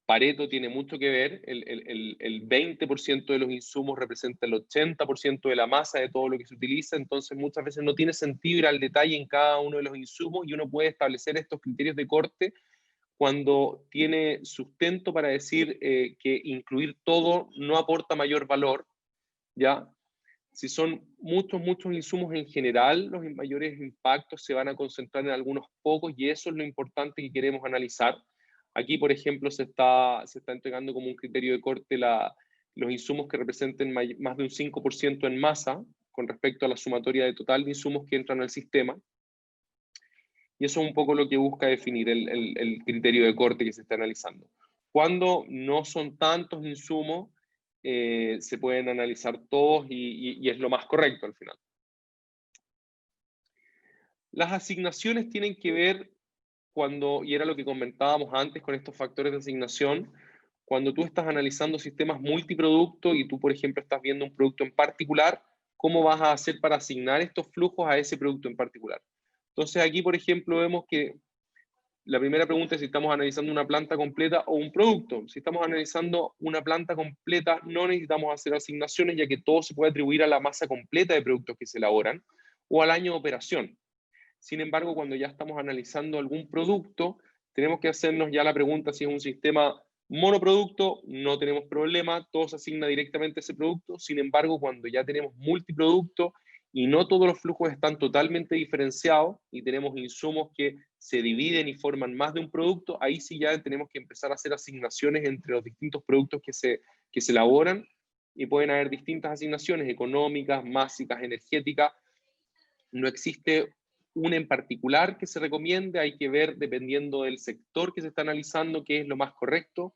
Pareto tiene mucho que ver. El 20% de los insumos representa el 80% de la masa de todo lo que se utiliza, entonces muchas veces no tiene sentido ir al detalle en cada uno de los insumos y uno puede establecer estos criterios de corte cuando tiene sustento para decir que incluir todo no aporta mayor valor, ¿ya? Si son muchos insumos en general, los mayores impactos se van a concentrar en algunos pocos y eso es lo importante que queremos analizar. Aquí, por ejemplo, se está entregando como un criterio de corte los insumos que representen más de un 5% en masa con respecto a la sumatoria de total de insumos que entran al sistema. Y eso es un poco lo que busca definir el criterio de corte que se está analizando. Cuando no son tantos insumos, se pueden analizar todos y es lo más correcto al final. Las asignaciones tienen que ver y era lo que comentábamos antes con estos factores de asignación, cuando tú estás analizando sistemas multiproducto y tú, por ejemplo, estás viendo un producto en particular, ¿cómo vas a hacer para asignar estos flujos a ese producto en particular? Entonces aquí, por ejemplo, vemos que la primera pregunta es si estamos analizando una planta completa o un producto. Si estamos analizando una planta completa, no necesitamos hacer asignaciones, ya que todo se puede atribuir a la masa completa de productos que se elaboran o al año de operación. Sin embargo, cuando ya estamos analizando algún producto, tenemos que hacernos ya la pregunta si es un sistema monoproducto, no tenemos problema, todo se asigna directamente a ese producto. Sin embargo, cuando ya tenemos multiproducto y no todos los flujos están totalmente diferenciados y tenemos insumos que se dividen y forman más de un producto, ahí sí ya tenemos que empezar a hacer asignaciones entre los distintos productos que se elaboran, y pueden haber distintas asignaciones económicas, básicas, energéticas. No existe una en particular que se recomiende, hay que ver dependiendo del sector que se está analizando qué es lo más correcto.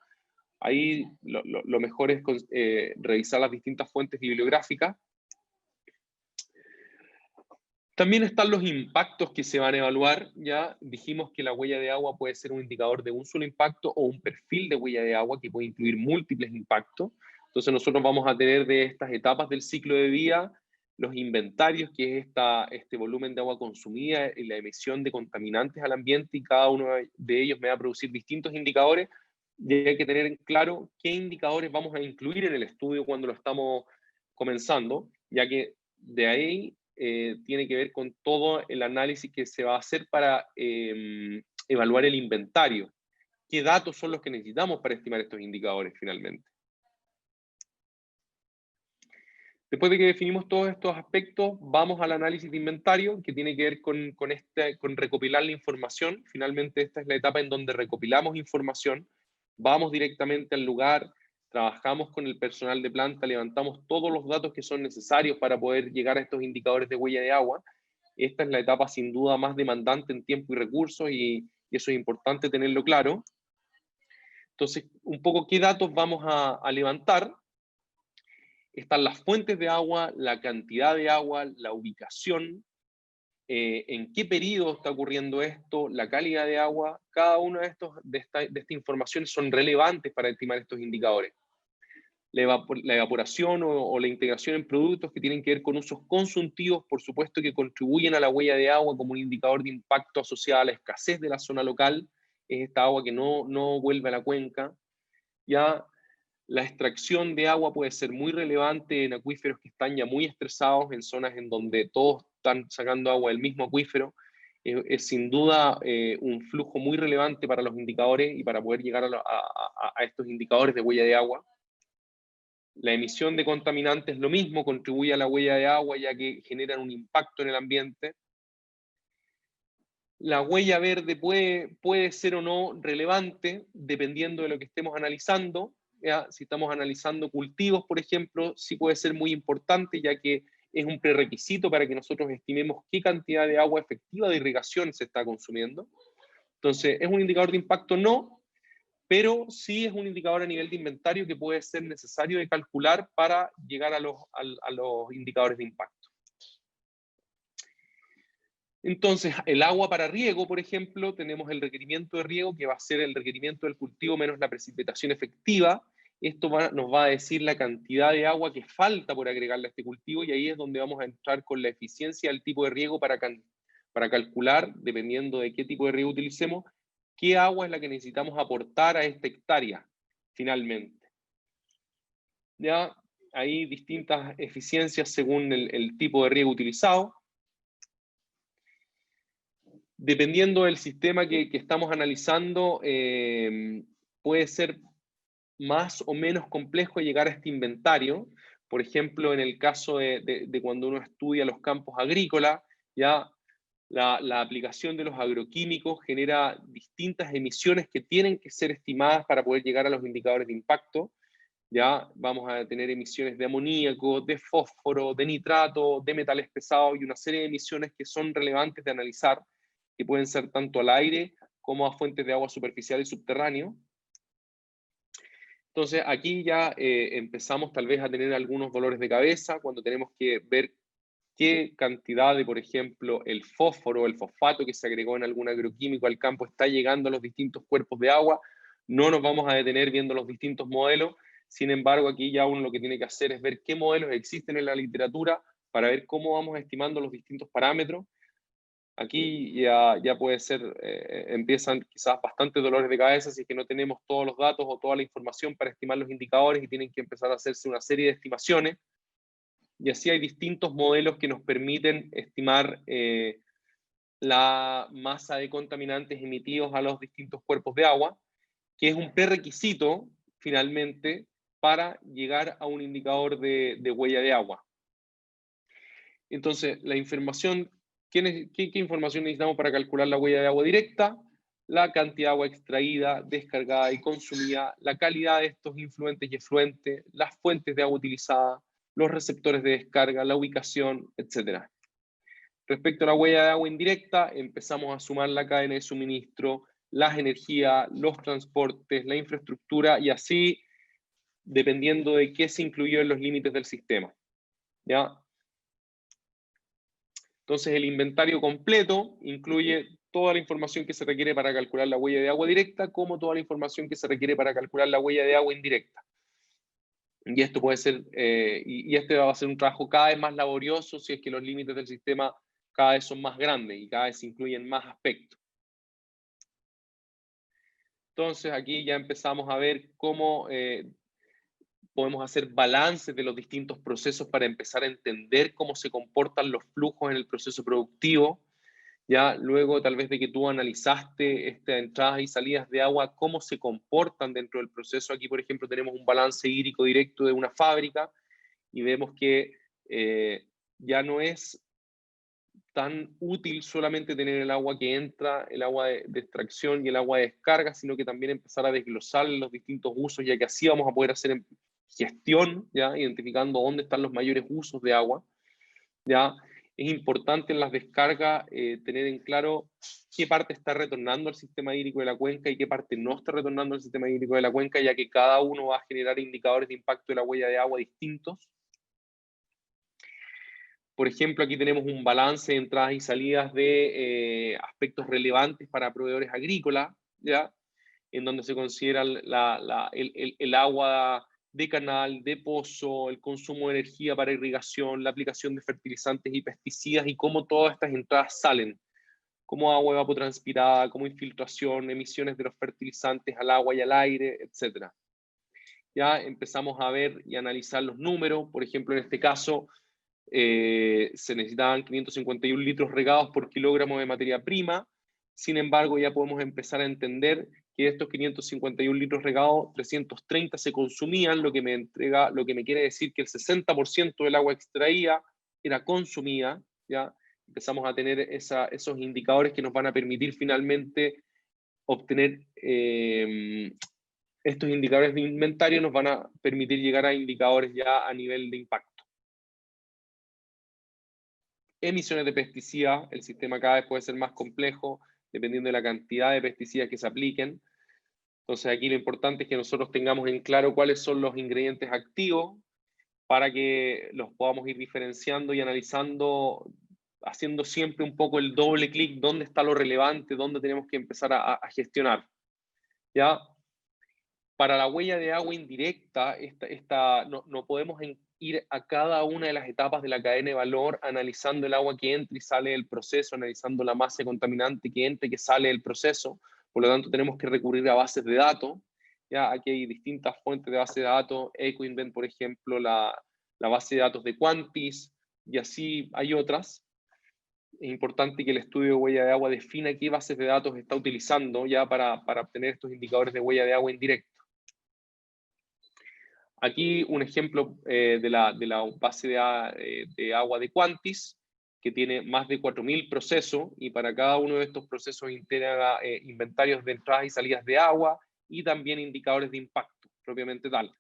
Ahí lo mejor es revisar las distintas fuentes bibliográficas. También están los impactos que se van a evaluar. Ya dijimos que la huella de agua puede ser un indicador de un solo impacto o un perfil de huella de agua que puede incluir múltiples impactos. Entonces nosotros vamos a tener de estas etapas del ciclo de vida los inventarios, que es este volumen de agua consumida y la emisión de contaminantes al ambiente, y cada uno de ellos me va a producir distintos indicadores, y hay que tener en claro qué indicadores vamos a incluir en el estudio cuando lo estamos comenzando, ya que de ahí tiene que ver con todo el análisis que se va a hacer para evaluar el inventario. ¿Qué datos son los que necesitamos para estimar estos indicadores finalmente? Después de que definimos todos estos aspectos, vamos al análisis de inventario, que tiene que ver con recopilar la información. Finalmente, esta es la etapa en donde recopilamos información. Vamos directamente al lugar, trabajamos con el personal de planta, levantamos todos los datos que son necesarios para poder llegar a estos indicadores de huella de agua. Esta es la etapa sin duda más demandante en tiempo y recursos y eso es importante tenerlo claro. Entonces, un poco qué datos vamos a levantar. Están las fuentes de agua, la cantidad de agua, la ubicación, en qué periodo está ocurriendo esto, la calidad de agua. Cada una de esta información son relevantes para estimar estos indicadores. La evaporación o la integración en productos que tienen que ver con usos consultivos, por supuesto que contribuyen a la huella de agua como un indicador de impacto asociado a la escasez de la zona local, es esta agua que no vuelve a la cuenca. Ya la extracción de agua puede ser muy relevante en acuíferos que están ya muy estresados, en zonas en donde todos están sacando agua del mismo acuífero. Es sin duda un flujo muy relevante para los indicadores y para poder llegar a estos indicadores de huella de agua. La emisión de contaminantes, lo mismo, contribuye a la huella de agua ya que generan un impacto en el ambiente. La huella verde puede ser o no relevante dependiendo de lo que estemos analizando. ¿Ya? Si estamos analizando cultivos, por ejemplo, sí puede ser muy importante ya que es un prerequisito para que nosotros estimemos qué cantidad de agua efectiva de irrigación se está consumiendo. Entonces, ¿es un indicador de impacto? No, pero sí es un indicador a nivel de inventario que puede ser necesario de calcular para llegar a los indicadores de impacto. Entonces, el agua para riego, por ejemplo, tenemos el requerimiento de riego, que va a ser el requerimiento del cultivo menos la precipitación efectiva. Esto nos va a decir la cantidad de agua que falta por agregarle a este cultivo, y ahí es donde vamos a entrar con la eficiencia del tipo de riego para calcular, dependiendo de qué tipo de riego utilicemos, qué agua es la que necesitamos aportar a esta hectárea, finalmente. Ya hay distintas eficiencias según el tipo de riego utilizado. Dependiendo del sistema que estamos analizando, puede ser más o menos complejo llegar a este inventario. Por ejemplo, en el caso de cuando uno estudia los campos agrícolas, ya la aplicación de los agroquímicos genera distintas emisiones que tienen que ser estimadas para poder llegar a los indicadores de impacto. Ya vamos a tener emisiones de amoníaco, de fósforo, de nitrato, de metales pesados y una serie de emisiones que son relevantes de analizar, que pueden ser tanto al aire como a fuentes de agua superficial y subterráneo. Entonces aquí ya empezamos tal vez a tener algunos dolores de cabeza cuando tenemos que ver qué cantidad de, por ejemplo, el fósforo, el fosfato que se agregó en algún agroquímico al campo está llegando a los distintos cuerpos de agua. No nos vamos a detener viendo los distintos modelos. Sin embargo, aquí ya uno lo que tiene que hacer es ver qué modelos existen en la literatura para ver cómo vamos estimando los distintos parámetros. Aquí ya puede ser, empiezan quizás bastantes dolores de cabeza si es que no tenemos todos los datos o toda la información para estimar los indicadores y tienen que empezar a hacerse una serie de estimaciones. Y así hay distintos modelos que nos permiten estimar la masa de contaminantes emitidos a los distintos cuerpos de agua, que es un prerequisito, finalmente, para llegar a un indicador de huella de agua. Entonces, la información, ¿qué información necesitamos para calcular la huella de agua directa? La cantidad de agua extraída, descargada y consumida, la calidad de estos influentes y efluentes, las fuentes de agua utilizadas, los receptores de descarga, la ubicación, etc. Respecto a la huella de agua indirecta, empezamos a sumar la cadena de suministro, las energías, los transportes, la infraestructura y así, dependiendo de qué se incluyó en los límites del sistema. ¿Ya? Entonces, el inventario completo incluye toda la información que se requiere para calcular la huella de agua directa, como toda la información que se requiere para calcular la huella de agua indirecta. Y esto puede ser, y este va a ser un trabajo cada vez más laborioso si es que los límites del sistema cada vez son más grandes y cada vez incluyen más aspectos. Entonces, aquí ya empezamos a ver cómo podemos hacer balances de los distintos procesos para empezar a entender cómo se comportan los flujos en el proceso productivo. Ya luego, tal vez de que tú analizaste estas entradas y salidas de agua, cómo se comportan dentro del proceso. Aquí, por ejemplo, tenemos un balance hídrico directo de una fábrica y vemos que ya no es tan útil solamente tener el agua que entra, el agua de extracción y el agua de descarga, sino que también empezar a desglosar los distintos usos, ya que así vamos a poder hacer gestión, ¿ya? Identificando dónde están los mayores usos de agua, ¿ya? Es importante en las descargas tener en claro qué parte está retornando al sistema hídrico de la cuenca y qué parte no está retornando al sistema hídrico de la cuenca, ya que cada uno va a generar indicadores de impacto de la huella de agua distintos. Por ejemplo, aquí tenemos un balance de entradas y salidas de aspectos relevantes para proveedores agrícolas, ¿ya? En donde se considera el agua de canal, de pozo, el consumo de energía para irrigación, la aplicación de fertilizantes y pesticidas y cómo todas estas entradas salen, como agua evapotranspirada, como infiltración, emisiones de los fertilizantes al agua y al aire, etc. Ya empezamos a ver y analizar los números. Por ejemplo, en este caso, se necesitaban 551 litros regados por kilogramo de materia prima. Sin embargo, ya podemos empezar a entender que de estos 551 litros regados, 330 se consumían, lo que me quiere decir que el 60% del agua extraída era consumida. ¿Ya? Empezamos a tener esos indicadores que nos van a permitir finalmente obtener estos indicadores de inventario, nos van a permitir llegar a indicadores ya a nivel de impacto. Emisiones de pesticidas, el sistema cada vez puede ser más complejo dependiendo de la cantidad de pesticidas que se apliquen. Entonces aquí lo importante es que nosotros tengamos en claro cuáles son los ingredientes activos para que los podamos ir diferenciando y analizando, haciendo siempre un poco el doble clic, dónde está lo relevante, dónde tenemos que empezar a gestionar. ¿Ya? Para la huella de agua indirecta, no podemos ir a cada una de las etapas de la cadena de valor analizando el agua que entra y sale del proceso, analizando la masa contaminante que entra y que sale del proceso. Por lo tanto, tenemos que recurrir a bases de datos. ¿Ya? Aquí hay distintas fuentes de bases de datos. EcoInvent, por ejemplo, la base de datos de Quantis, y así hay otras. Es importante que el estudio de huella de agua defina qué bases de datos está utilizando ya para obtener estos indicadores de huella de agua indirecta. Aquí un ejemplo de la base de agua de Quantis, que tiene más de 4.000 procesos, y para cada uno de estos procesos integra inventarios de entradas y salidas de agua y también indicadores de impacto, propiamente tal.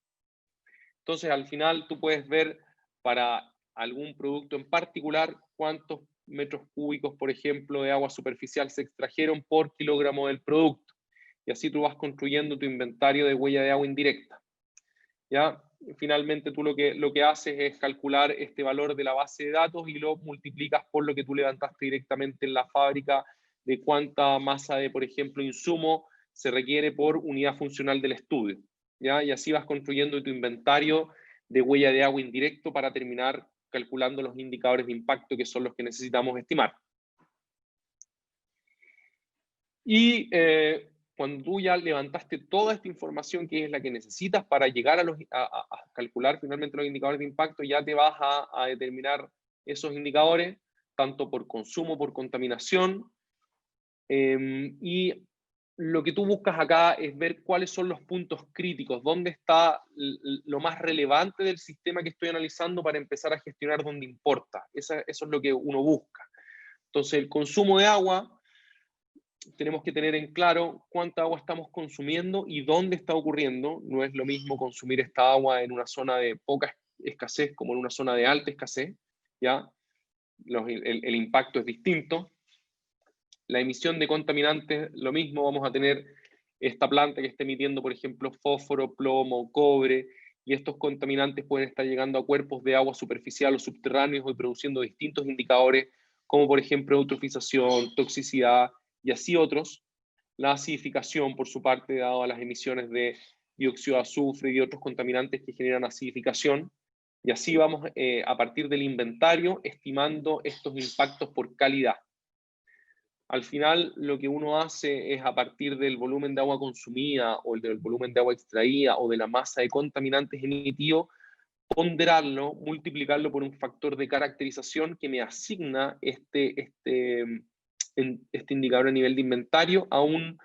Entonces, al final, tú puedes ver para algún producto en particular cuántos metros cúbicos, por ejemplo, de agua superficial se extrajeron por kilogramo del producto. Y así tú vas construyendo tu inventario de huella de agua indirecta. ¿Ya? Finalmente tú lo que haces es calcular este valor de la base de datos y lo multiplicas por lo que tú levantaste directamente en la fábrica de cuánta masa de, por ejemplo, insumo se requiere por unidad funcional del estudio. ¿Ya? Y así vas construyendo tu inventario de huella de agua indirecto para terminar calculando los indicadores de impacto que son los que necesitamos estimar. Y cuando tú ya levantaste toda esta información que es la que necesitas para llegar a calcular finalmente los indicadores de impacto, ya te vas a determinar esos indicadores, tanto por consumo, por contaminación, y lo que tú buscas acá es ver cuáles son los puntos críticos, dónde está lo más relevante del sistema que estoy analizando para empezar a gestionar donde importa. Eso es lo que uno busca. Entonces, el consumo de agua, tenemos que tener en claro cuánta agua estamos consumiendo y dónde está ocurriendo. No es lo mismo consumir esta agua en una zona de poca escasez como en una zona de alta escasez, ¿ya? El impacto es distinto. La emisión de contaminantes, lo mismo, vamos a tener esta planta que está emitiendo, por ejemplo, fósforo, plomo, cobre, y estos contaminantes pueden estar llegando a cuerpos de agua superficial o subterráneos y produciendo distintos indicadores, como por ejemplo eutrofización, toxicidad, y así otros. La acidificación, por su parte, dado a las emisiones de dióxido de azufre y otros contaminantes que generan acidificación. Y así vamos, a partir del inventario, estimando estos impactos por calidad. Al final, lo que uno hace es, a partir del volumen de agua consumida o del volumen de agua extraída o de la masa de contaminantes emitidos, ponderarlo, multiplicarlo por un factor de caracterización que me asigna este indicador a nivel de inventario a un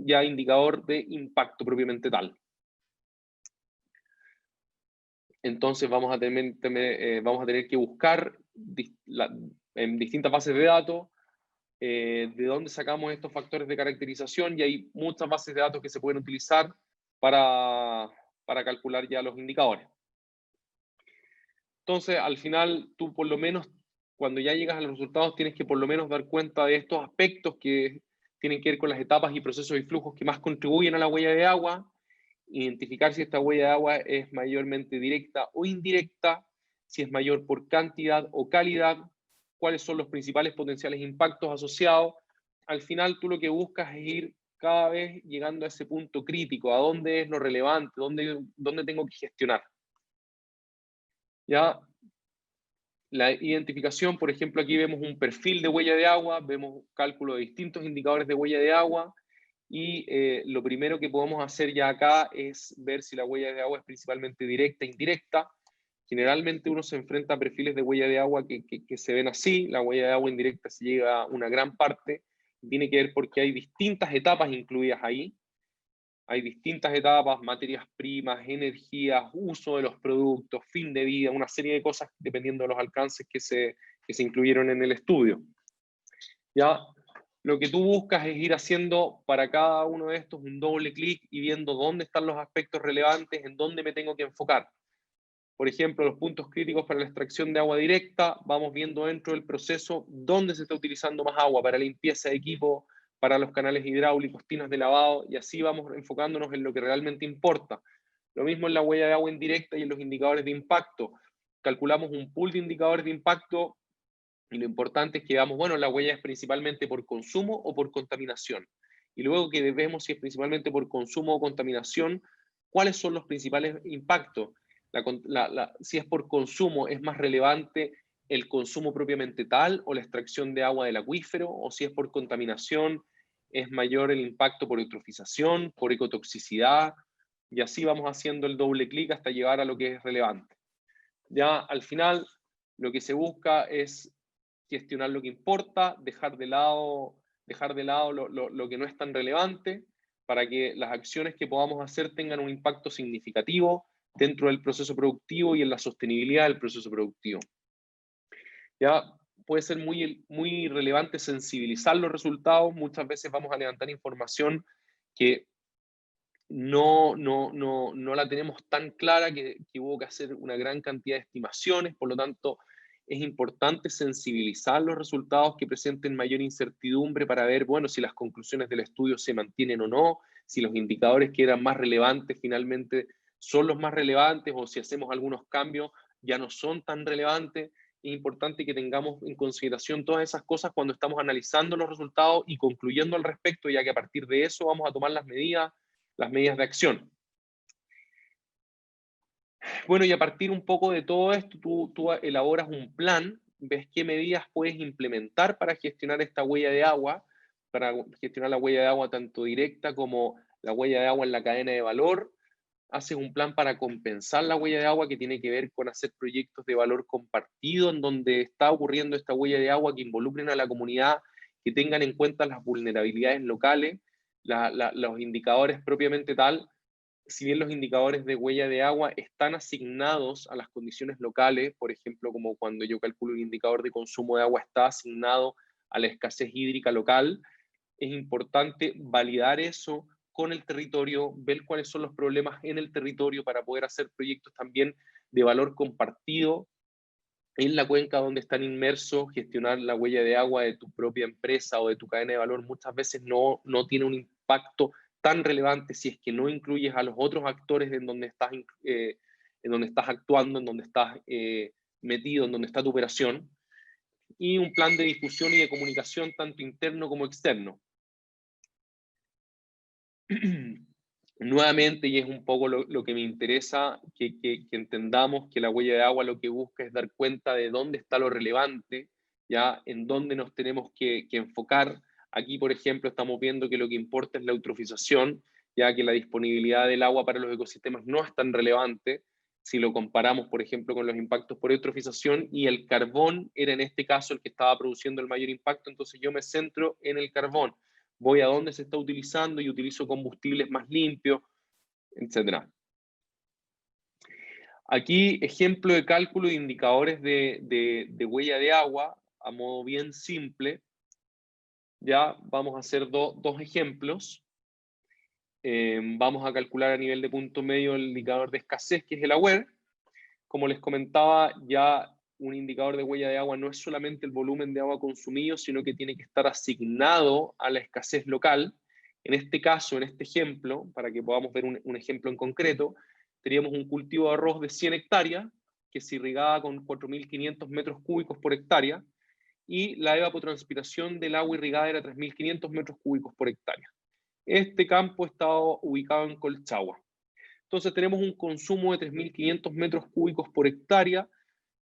ya indicador de impacto propiamente tal. entonces vamos a tener que buscar en distintas bases de datos de dónde sacamos estos factores de caracterización, y hay muchas bases de datos que se pueden utilizar para calcular ya los indicadores. Entonces, al final, tú por lo menos, cuando ya llegas a los resultados, tienes que por lo menos dar cuenta de estos aspectos que tienen que ver con las etapas y procesos y flujos que más contribuyen a la huella de agua, identificar si esta huella de agua es mayormente directa o indirecta, si es mayor por cantidad o calidad, cuáles son los principales potenciales impactos asociados. Al final, tú lo que buscas es ir cada vez llegando a ese punto crítico, a dónde es lo relevante, dónde tengo que gestionar. Ya, la identificación, por ejemplo, aquí vemos un perfil de huella de agua, vemos cálculo de distintos indicadores de huella de agua, y lo primero que podemos hacer ya acá es ver si la huella de agua es principalmente directa e indirecta. Generalmente uno se enfrenta a perfiles de huella de agua que se ven así. La huella de agua indirecta se llega a una gran parte, tiene que ver porque hay distintas etapas incluidas ahí. Hay distintas etapas, materias primas, energías, uso de los productos, fin de vida, una serie de cosas dependiendo de los alcances que se incluyeron en el estudio. Ya, lo que tú buscas es ir haciendo para cada uno de estos un doble clic y viendo dónde están los aspectos relevantes, en dónde me tengo que enfocar. Por ejemplo, los puntos críticos para la extracción de agua directa, vamos viendo dentro del proceso dónde se está utilizando más agua para limpieza de equipo, para los canales hidráulicos, tinas de lavado, y así vamos enfocándonos en lo que realmente importa. Lo mismo en la huella de agua indirecta y en los indicadores de impacto. Calculamos un pool de indicadores de impacto y lo importante es que veamos, bueno, la huella es principalmente por consumo o por contaminación. Y luego que vemos si es principalmente por consumo o contaminación, ¿cuáles son los principales impactos? Si es por consumo, ¿es más relevante el consumo propiamente tal o la extracción de agua del acuífero? O si es por contaminación, ¿es mayor el impacto por eutrofización, por ecotoxicidad? Y así vamos haciendo el doble clic hasta llegar a lo que es relevante. Ya al final, lo que se busca es gestionar lo que importa, dejar de lado lo que no es tan relevante, para que las acciones que podamos hacer tengan un impacto significativo dentro del proceso productivo y en la sostenibilidad del proceso productivo. Ya puede ser muy relevante sensibilizar los resultados. Muchas veces vamos a levantar información que no la tenemos tan clara, que hubo que hacer una gran cantidad de estimaciones. Por lo tanto, es importante sensibilizar los resultados que presenten mayor incertidumbre para ver, bueno, si las conclusiones del estudio se mantienen o no, si los indicadores que eran más relevantes finalmente son los más relevantes, o si hacemos algunos cambios ya no son tan relevantes. Es importante que tengamos en consideración todas esas cosas cuando estamos analizando los resultados y concluyendo al respecto, ya que a partir de eso vamos a tomar las medidas de acción. Bueno, y a partir un poco de todo esto, tú elaboras un plan, ves qué medidas puedes implementar para gestionar esta huella de agua, para gestionar la huella de agua tanto directa como la huella de agua en la cadena de valor. Haces un plan para compensar la huella de agua, que tiene que ver con hacer proyectos de valor compartido en donde está ocurriendo esta huella de agua, que involucren a la comunidad, que tengan en cuenta las vulnerabilidades locales, los indicadores propiamente tal. Si bien los indicadores de huella de agua están asignados a las condiciones locales, por ejemplo, como cuando yo calculo un indicador de consumo de agua está asignado a la escasez hídrica local, es importante validar eso con el territorio, ver cuáles son los problemas en el territorio para poder hacer proyectos también de valor compartido en la cuenca donde están inmersos. Gestionar la huella de agua de tu propia empresa o de tu cadena de valor muchas veces no tiene un impacto tan relevante si es que no incluyes a los otros actores en donde estás actuando, en donde estás metido, en donde está tu operación. Y un plan de discusión y de comunicación tanto interno como externo. Nuevamente, y es un poco lo que me interesa, que entendamos que la huella de agua lo que busca es dar cuenta de dónde está lo relevante, ya en dónde nos tenemos que enfocar. Aquí, por ejemplo, estamos viendo que lo que importa es la eutrofización, ya que la disponibilidad del agua para los ecosistemas no es tan relevante si lo comparamos, por ejemplo, con los impactos por eutrofización, y el carbón era en este caso el que estaba produciendo el mayor impacto. Entonces yo me centro en el carbón, voy a dónde se está utilizando y utilizo combustibles más limpios, etc. Aquí, ejemplo de cálculo de indicadores de huella de agua, a modo bien simple. Ya vamos a hacer dos ejemplos. Vamos a calcular a nivel de punto medio el indicador de escasez, que es el AWARE. Como les comentaba, ya un indicador de huella de agua no es solamente el volumen de agua consumido, sino que tiene que estar asignado a la escasez local. En este caso, en este ejemplo, para que podamos ver un ejemplo en concreto, teníamos un cultivo de arroz de 100 hectáreas, que se irrigaba con 4.500 metros cúbicos por hectárea, y la evapotranspiración del agua irrigada era 3.500 metros cúbicos por hectárea. Este campo estaba ubicado en Colchagua. Entonces tenemos un consumo de 3.500 metros cúbicos por hectárea.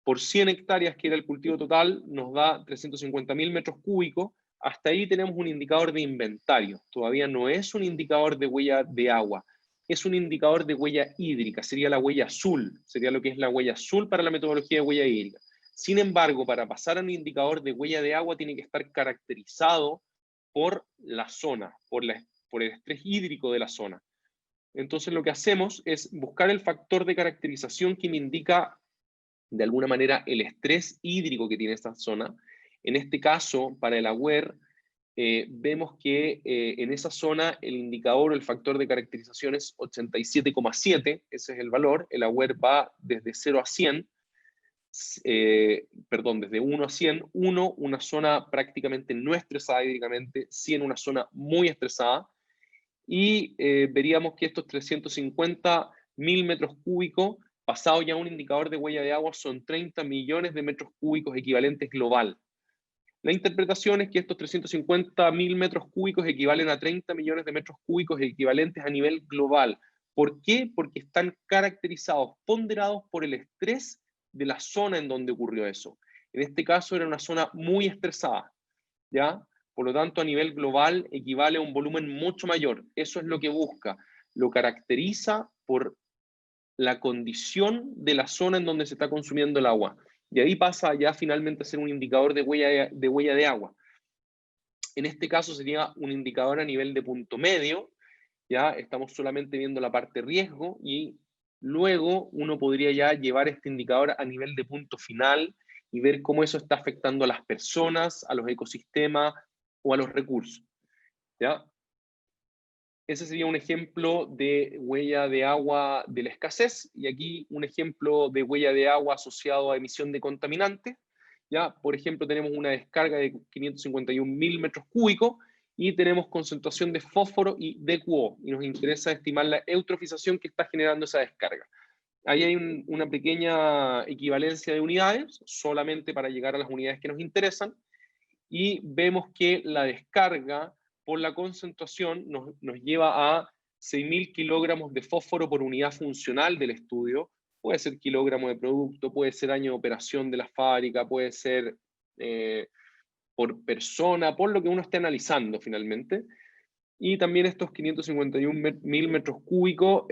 Por 100 hectáreas, que era el cultivo total, nos da 350.000 metros cúbicos. Hasta ahí tenemos un indicador de inventario. Todavía no es un indicador de huella de agua. Es un indicador de huella hídrica. Sería la huella azul. Sería lo que es la huella azul para la metodología de huella hídrica. Sin embargo, para pasar a un indicador de huella de agua, tiene que estar caracterizado por la zona, por el estrés hídrico de la zona. Entonces lo que hacemos es buscar el factor de caracterización que me indica de alguna manera el estrés hídrico que tiene esta zona. En este caso, para el AWARE, vemos que en esa zona el indicador o el factor de caracterización es 87,7, ese es el valor. El AWARE va desde 0 a 100, desde 1 a 100, 1 una zona prácticamente no estresada hídricamente, 100 una zona muy estresada, y veríamos que estos 350.000 metros cúbicos, pasado ya a un indicador de huella de agua, son 30 millones de metros cúbicos equivalentes global. La interpretación es que estos 350.000 metros cúbicos equivalen a 30 millones de metros cúbicos equivalentes a nivel global. ¿Por qué? Porque están caracterizados, ponderados por el estrés de la zona en donde ocurrió eso. En este caso era una zona muy estresada, ¿ya? Por lo tanto, a nivel global equivale a un volumen mucho mayor. Eso es lo que busca. Lo caracteriza por la condición de la zona en donde se está consumiendo el agua. Y ahí pasa ya finalmente a ser un indicador de huella de agua. En este caso sería un indicador a nivel de punto medio. Ya estamos solamente viendo la parte riesgo y luego uno podría ya llevar este indicador a nivel de punto final y ver cómo eso está afectando a las personas, a los ecosistemas o a los recursos. ¿Ya? Ese sería un ejemplo de huella de agua de la escasez, y aquí un ejemplo de huella de agua asociado a emisión de contaminantes. ¿Ya? Por ejemplo, tenemos una descarga de 551.000 metros cúbicos y tenemos concentración de fósforo y DQO, y nos interesa estimar la eutrofización que está generando esa descarga. Ahí hay una pequeña equivalencia de unidades, solamente para llegar a las unidades que nos interesan, y vemos que la descarga por la concentración nos lleva a 6.000 kilogramos de fósforo por unidad funcional del estudio. Puede ser kilogramo de producto, puede ser año de operación de la fábrica, puede ser por persona, por lo que uno esté analizando finalmente. Y también estos 551.000 metros cúbicos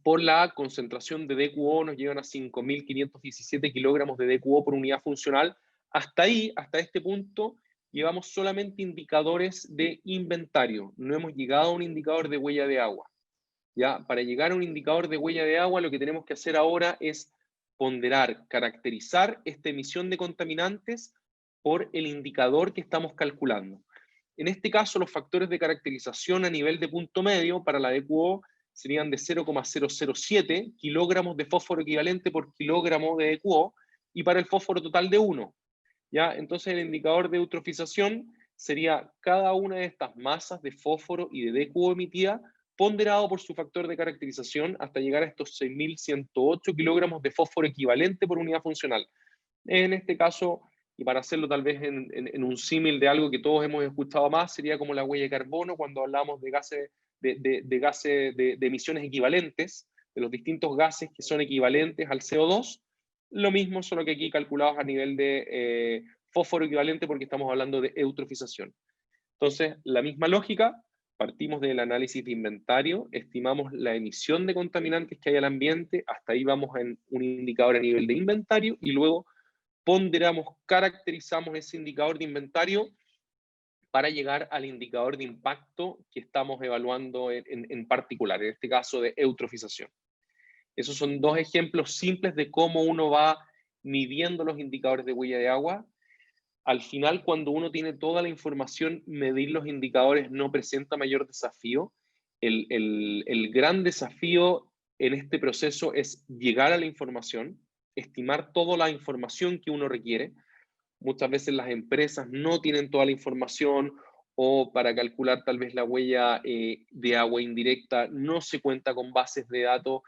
por la concentración de DQO nos llevan a 5.517 kilogramos de DQO por unidad funcional. Hasta ahí, hasta este punto, llevamos solamente indicadores de inventario. No hemos llegado a un indicador de huella de agua. ¿Ya? Para llegar a un indicador de huella de agua, lo que tenemos que hacer ahora es ponderar, caracterizar esta emisión de contaminantes por el indicador que estamos calculando. En este caso, los factores de caracterización a nivel de punto medio para la DQO serían de 0,007 kilogramos de fósforo equivalente por kilogramo de DQO, y para el fósforo total de 1. ¿Ya? Entonces el indicador de eutrofización sería cada una de estas masas de fósforo y de DQO emitida ponderado por su factor de caracterización hasta llegar a estos 6.108 kilogramos de fósforo equivalente por unidad funcional. En este caso, y para hacerlo tal vez en un símil de algo que todos hemos escuchado más, sería como la huella de carbono cuando hablamos de gases de emisiones equivalentes, de los distintos gases que son equivalentes al CO2. Lo mismo, solo que aquí calculados a nivel de fósforo equivalente, porque estamos hablando de eutrofización. Entonces, la misma lógica, partimos del análisis de inventario, estimamos la emisión de contaminantes que hay al ambiente, hasta ahí vamos en un indicador a nivel de inventario, y luego ponderamos, caracterizamos ese indicador de inventario para llegar al indicador de impacto que estamos evaluando en particular, en este caso de eutrofización. Esos son dos ejemplos simples de cómo uno va midiendo los indicadores de huella de agua. Al final, cuando uno tiene toda la información, medir los indicadores no presenta mayor desafío. El gran desafío en este proceso es llegar a la información, estimar toda la información que uno requiere. Muchas veces las empresas no tienen toda la información, o para calcular tal vez la huella de agua indirecta no se cuenta con bases de datos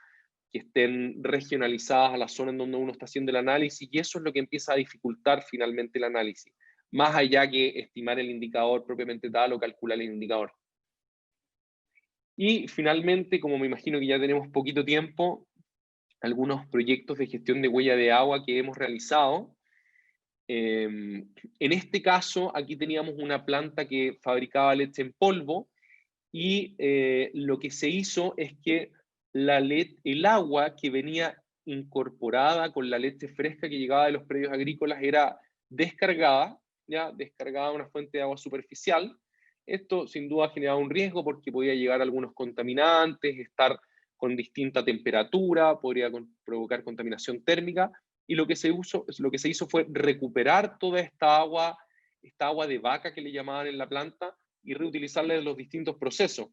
que estén regionalizadas a la zona en donde uno está haciendo el análisis, y eso es lo que empieza a dificultar finalmente el análisis, más allá que estimar el indicador propiamente tal o calcular el indicador. Y finalmente, como me imagino que ya tenemos poquito tiempo, algunos proyectos de gestión de huella de agua que hemos realizado. En este caso, aquí teníamos una planta que fabricaba leche en polvo, y lo que se hizo es que el agua que venía incorporada con la leche fresca que llegaba de los predios agrícolas era descargada a una fuente de agua superficial. Esto sin duda generaba un riesgo porque podía llegar algunos contaminantes, estar con distinta temperatura, podría provocar contaminación térmica, y lo que se hizo fue recuperar toda esta agua de vaca que le llamaban en la planta, y reutilizarla en los distintos procesos.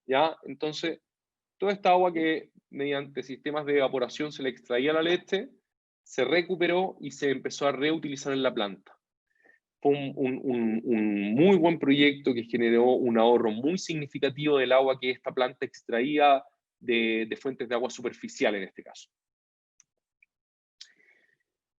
¿Ya? Entonces, toda esta agua que mediante sistemas de evaporación se le extraía la leche, se recuperó y se empezó a reutilizar en la planta. Fue un muy buen proyecto que generó un ahorro muy significativo del agua que esta planta extraía de fuentes de agua superficial en este caso.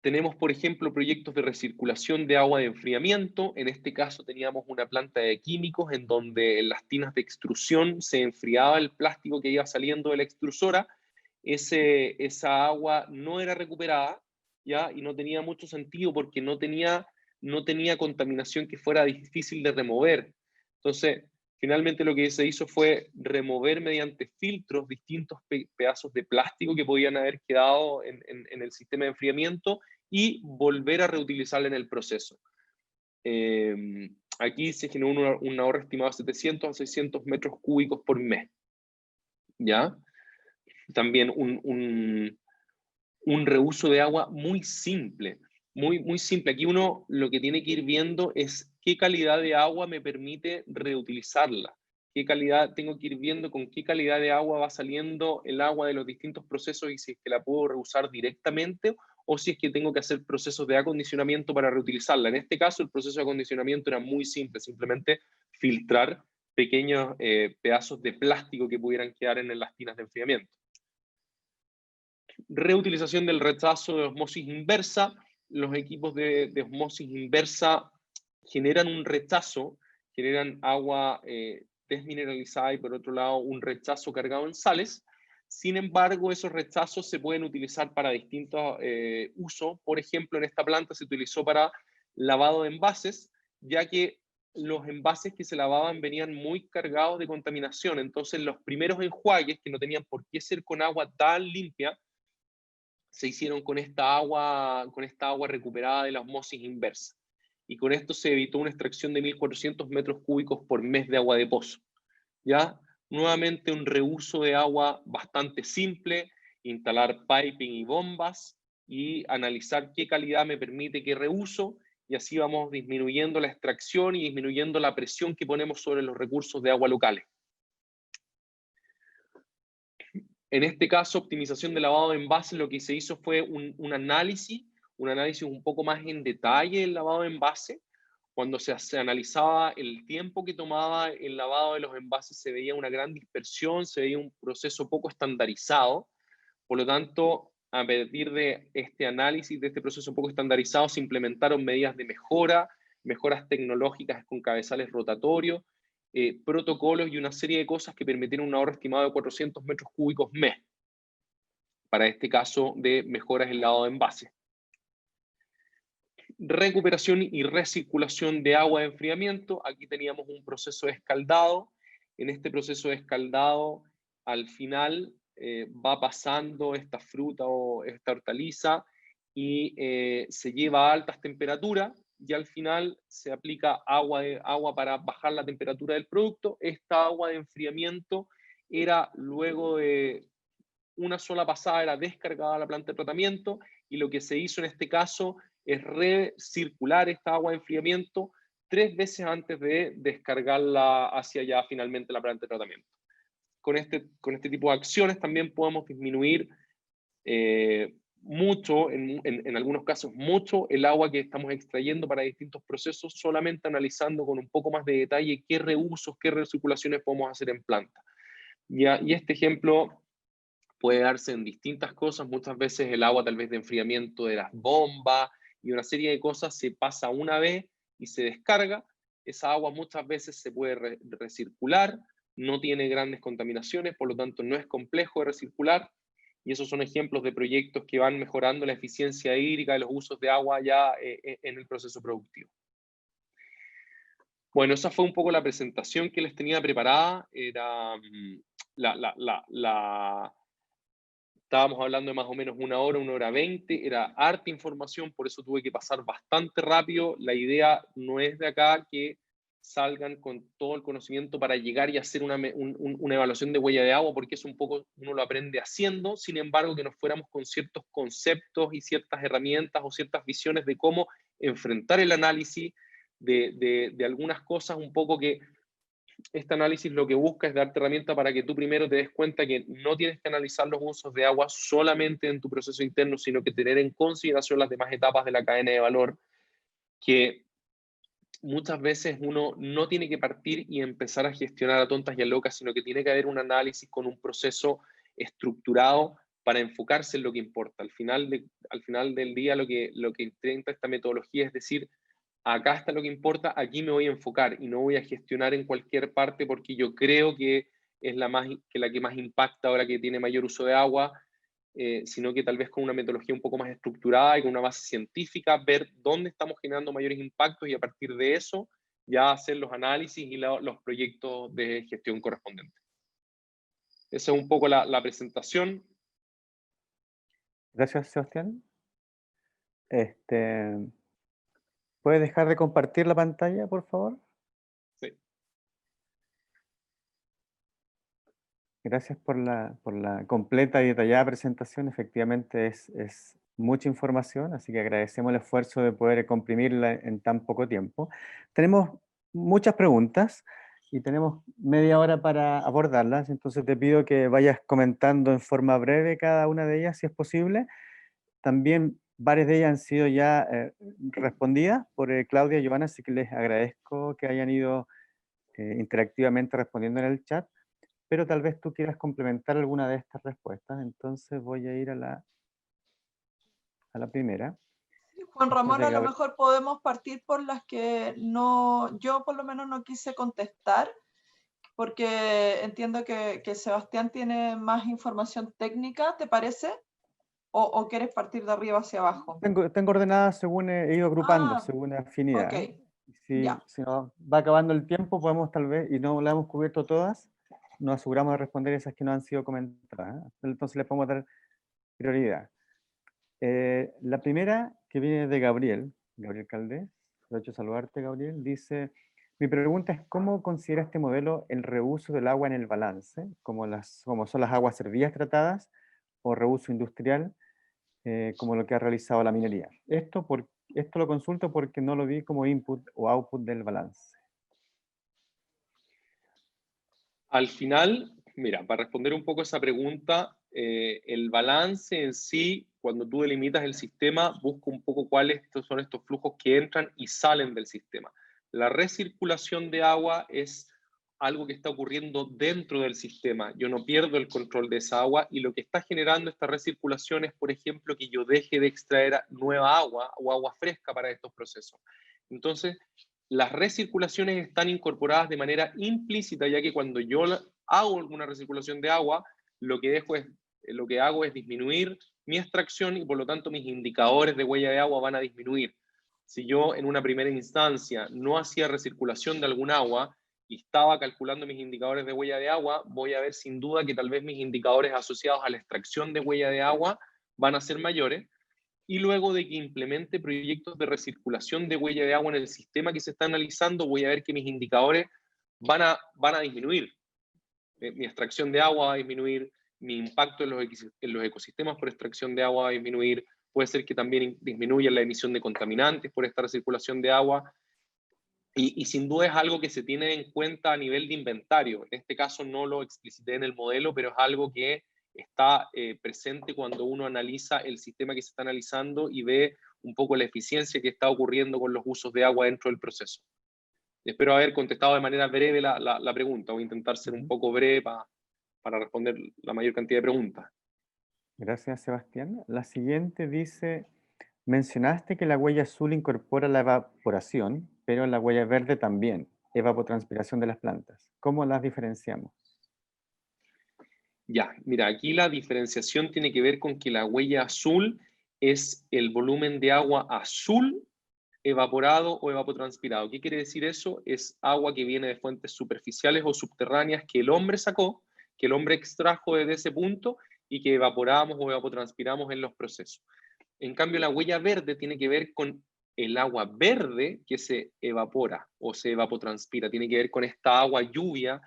Tenemos, por ejemplo, proyectos de recirculación de agua de enfriamiento. En este caso teníamos una planta de químicos en donde en las tinas de extrusión se enfriaba el plástico que iba saliendo de la extrusora. Esa agua no era recuperada, ¿ya? Y no tenía mucho sentido porque no tenía contaminación que fuera difícil de remover. Entonces, finalmente lo que se hizo fue remover mediante filtros distintos pedazos de plástico que podían haber quedado en el sistema de enfriamiento, y volver a reutilizarla en el proceso. Aquí se generó un ahorro estimado de 700 a 600 metros cúbicos por mes. ¿Ya? También un reuso de agua muy simple. Muy simple. Aquí uno lo que tiene que ir viendo es qué calidad de agua me permite reutilizarla. Tengo que ir viendo con qué calidad de agua va saliendo el agua de los distintos procesos, y si es que la puedo reusar directamente o si es que tengo que hacer procesos de acondicionamiento para reutilizarla. En este caso, el proceso de acondicionamiento era muy simple, simplemente filtrar pequeños pedazos de plástico que pudieran quedar en las tinas de enfriamiento. Reutilización del rechazo de osmosis inversa. Los equipos de osmosis inversa generan un rechazo, generan agua desmineralizada y por otro lado un rechazo cargado en sales. Sin embargo, esos rechazos se pueden utilizar para distintos usos. Por ejemplo, en esta planta se utilizó para lavado de envases, ya que los envases que se lavaban venían muy cargados de contaminación. Entonces, los primeros enjuagues, que no tenían por qué ser con agua tan limpia, se hicieron con esta agua recuperada de la osmosis inversa. Y con esto se evitó una extracción de 1.400 metros cúbicos por mes de agua de pozo. ¿Ya? Nuevamente un reuso de agua bastante simple, instalar piping y bombas y analizar qué calidad me permite qué reuso, y así vamos disminuyendo la extracción y disminuyendo la presión que ponemos sobre los recursos de agua locales. En este caso, optimización de lavado de envases, lo que se hizo fue un análisis un poco más en detalle del lavado de envase. Cuando se analizaba el tiempo que tomaba el lavado de los envases, se veía una gran dispersión, se veía un proceso poco estandarizado. Por lo tanto, a partir de este análisis, de este proceso poco estandarizado, se implementaron medidas de mejoras tecnológicas con cabezales rotatorios, protocolos y una serie de cosas que permitieron un ahorro estimado de 400 metros cúbicos mes, para este caso de mejoras en lavado de envases. Recuperación y recirculación de agua de enfriamiento. Aquí teníamos un proceso de escaldado. En este proceso de escaldado, al final va pasando esta fruta o esta hortaliza y se lleva a altas temperaturas, y al final se aplica agua para bajar la temperatura del producto. Esta agua de enfriamiento era luego de una sola pasada era descargada a la planta de tratamiento, y lo que se hizo en este caso es recircular esta agua de enfriamiento 3 veces antes de descargarla hacia ya finalmente la planta de tratamiento. Con este tipo de acciones también podemos disminuir mucho, en algunos casos mucho, el agua que estamos extrayendo para distintos procesos, solamente analizando con un poco más de detalle qué reusos, qué recirculaciones podemos hacer en planta. Y este ejemplo puede darse en distintas cosas. Muchas veces el agua tal vez de enfriamiento de las bombas y una serie de cosas se pasa una vez y se descarga. Esa agua muchas veces se puede recircular, no tiene grandes contaminaciones, por lo tanto no es complejo de recircular. Y esos son ejemplos de proyectos que van mejorando la eficiencia hídrica de los usos de agua ya en el proceso productivo. Bueno, esa fue un poco la presentación que les tenía preparada. Era estábamos hablando de más o menos 1 hora 20, era harta información, por eso tuve que pasar bastante rápido. La idea no es de acá que salgan con todo el conocimiento para llegar y hacer una evaluación de huella de agua, porque es un poco, uno lo aprende haciendo. Sin embargo, que nos fuéramos con ciertos conceptos y ciertas herramientas o ciertas visiones de cómo enfrentar el análisis de algunas cosas, un poco que este análisis lo que busca es darte herramientas para que tú primero te des cuenta que no tienes que analizar los usos de agua solamente en tu proceso interno, sino que tener en consideración las demás etapas de la cadena de valor, que muchas veces uno no tiene que partir y empezar a gestionar a tontas y a locas, sino que tiene que haber un análisis con un proceso estructurado para enfocarse en lo que importa. Al final del día lo que intenta esta metodología es decir, acá está lo que importa, aquí me voy a enfocar y no voy a gestionar en cualquier parte porque yo creo que es la que más impacta ahora que tiene mayor uso de agua, sino que tal vez con una metodología un poco más estructurada y con una base científica, ver dónde estamos generando mayores impactos y a partir de eso ya hacer los análisis y los proyectos de gestión correspondientes. Esa es un poco la presentación. Gracias, Sebastián. ¿Puedes dejar de compartir la pantalla, por favor? Sí. Gracias por la completa y detallada presentación. Efectivamente es mucha información, así que agradecemos el esfuerzo de poder comprimirla en tan poco tiempo. Tenemos muchas preguntas y tenemos media hora para abordarlas, entonces te pido que vayas comentando en forma breve cada una de ellas, si es posible. También varias de ellas han sido ya respondidas por Claudia y Giovanna, así que les agradezco que hayan ido interactivamente respondiendo en el chat, pero tal vez tú quieras complementar alguna de estas respuestas, entonces voy a ir a la primera. Juan Ramón, a lo mejor podemos partir por las que yo por lo menos no quise contestar, porque entiendo que Sebastián tiene más información técnica, ¿te parece? ¿O quieres partir de arriba hacia abajo? Tengo ordenadas según he ido agrupando, según afinidad. Ok, Si ya. nos va acabando el tiempo, podemos tal vez, y no la hemos cubierto todas, nos aseguramos de responder esas que no han sido comentadas. Entonces les podemos dar prioridad. La primera, que viene de Gabriel Caldés, aprovecho de saludarte, Gabriel, dice: mi pregunta es ¿cómo considera este modelo el reuso del agua en el balance, como son las aguas servidas tratadas, o reuso industrial, como lo que ha realizado la minería? Esto lo consulto porque no lo vi como input o output del balance. Al final, mira, para responder un poco esa pregunta, el balance en sí, cuando tú delimitas el sistema, busca un poco cuáles son estos flujos que entran y salen del sistema. La recirculación de agua es algo que está ocurriendo dentro del sistema. Yo no pierdo el control de esa agua y lo que está generando esta recirculación es, por ejemplo, que yo deje de extraer nueva agua o agua fresca para estos procesos. Entonces, las recirculaciones están incorporadas de manera implícita, ya que cuando yo hago alguna recirculación de agua, lo que hago es disminuir mi extracción y por lo tanto mis indicadores de huella de agua van a disminuir. Si yo en una primera instancia no hacía recirculación de algún agua y estaba calculando mis indicadores de huella de agua, voy a ver sin duda que tal vez mis indicadores asociados a la extracción de huella de agua van a ser mayores. Y luego de que implemente proyectos de recirculación de huella de agua en el sistema que se está analizando, voy a ver que mis indicadores van a disminuir. Mi extracción de agua va a disminuir, mi impacto en los ecosistemas por extracción de agua va a disminuir, puede ser que también disminuya la emisión de contaminantes por esta recirculación de agua, y sin duda es algo que se tiene en cuenta a nivel de inventario. En este caso no lo explicité en el modelo, pero es algo que está presente cuando uno analiza el sistema que se está analizando y ve un poco la eficiencia que está ocurriendo con los usos de agua dentro del proceso. Espero haber contestado de manera breve la pregunta. Voy a intentar ser un poco breve para responder la mayor cantidad de preguntas. Gracias, Sebastián. La siguiente dice, mencionaste que la huella azul incorpora la evaporación, pero la huella verde también, evapotranspiración de las plantas. ¿Cómo las diferenciamos? Ya, mira, aquí la diferenciación tiene que ver con que la huella azul es el volumen de agua azul evaporado o evapotranspirado. ¿Qué quiere decir eso? Es agua que viene de fuentes superficiales o subterráneas que el hombre sacó, que el hombre extrajo desde ese punto y que evaporamos o evapotranspiramos en los procesos. En cambio, la huella verde tiene que ver con el agua verde que se evapora o se evapotranspira. Tiene que ver con esta agua lluvia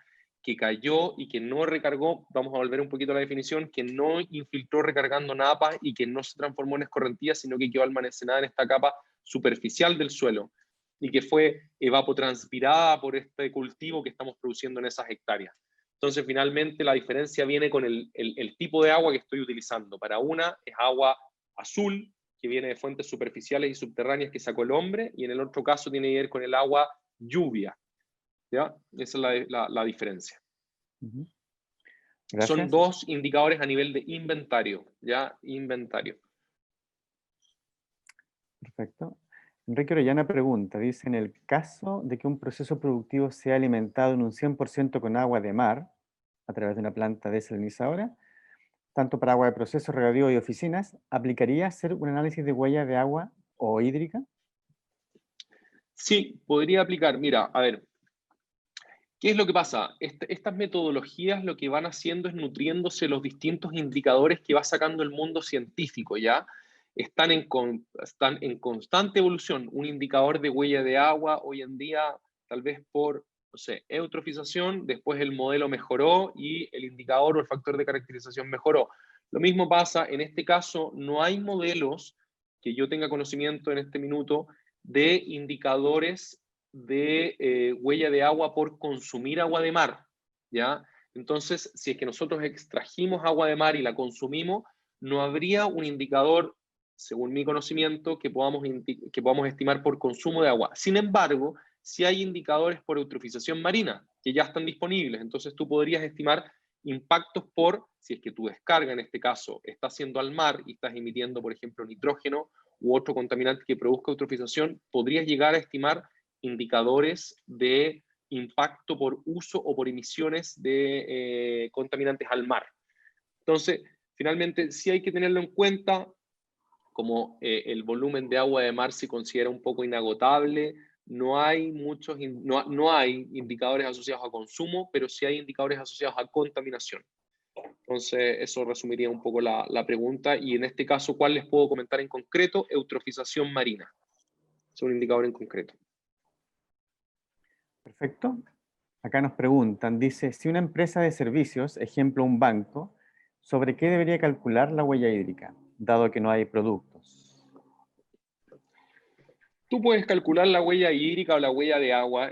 que cayó y que no recargó, vamos a volver un poquito a la definición, que no infiltró recargando napas y que no se transformó en escorrentía, sino que quedó almacenada en esta capa superficial del suelo y que fue evapotranspirada por este cultivo que estamos produciendo en esas hectáreas. Entonces, finalmente, la diferencia viene con el tipo de agua que estoy utilizando. Para una es agua azul, que viene de fuentes superficiales y subterráneas que sacó el hombre, y en el otro caso tiene que ver con el agua lluvia. ¿Ya? Esa es la diferencia. Gracias. Son dos indicadores a nivel de inventario. ¿Ya? Inventario. Perfecto. Enrique Orellana pregunta, dice, en el caso de que un proceso productivo sea alimentado en un 100% con agua de mar, a través de una planta desalinizadora, tanto para agua de proceso, regadío y oficinas, ¿aplicaría hacer un análisis de huella de agua o hídrica? Sí, podría aplicar. Mira, a ver, ¿qué es lo que pasa? Estas metodologías lo que van haciendo es nutriéndose los distintos indicadores que va sacando el mundo científico, ¿ya? Están en constante evolución. Un indicador de huella de agua hoy en día, tal vez por, no sé, eutrofización, después el modelo mejoró y el indicador o el factor de caracterización mejoró. Lo mismo pasa, en este caso, no hay modelos que yo tenga conocimiento en este minuto de indicadores de huella de agua por consumir agua de mar, ¿ya? Entonces, si es que nosotros extrajimos agua de mar y la consumimos, no habría un indicador, según mi conocimiento, que podamos estimar por consumo de agua. Sin embargo, sí hay indicadores por eutrofización marina, que ya están disponibles. Entonces, tú podrías estimar impactos por, si es que tu descarga, en este caso, está haciendo al mar y estás emitiendo, por ejemplo, nitrógeno u otro contaminante que produzca eutrofización, podrías llegar a estimar indicadores de impacto por uso o por emisiones de contaminantes al mar. Entonces, finalmente, sí hay que tenerlo en cuenta, como el volumen de agua de mar se considera un poco inagotable, no hay indicadores asociados a consumo, pero sí hay indicadores asociados a contaminación. Entonces, eso resumiría un poco la pregunta, y en este caso, ¿cuál les puedo comentar en concreto? Eutrofización marina. Es un indicador en concreto. Perfecto. Acá nos preguntan, dice, si una empresa de servicios, ejemplo un banco, ¿sobre qué debería calcular la huella hídrica, dado que no hay productos? Tú puedes calcular la huella hídrica o la huella de agua,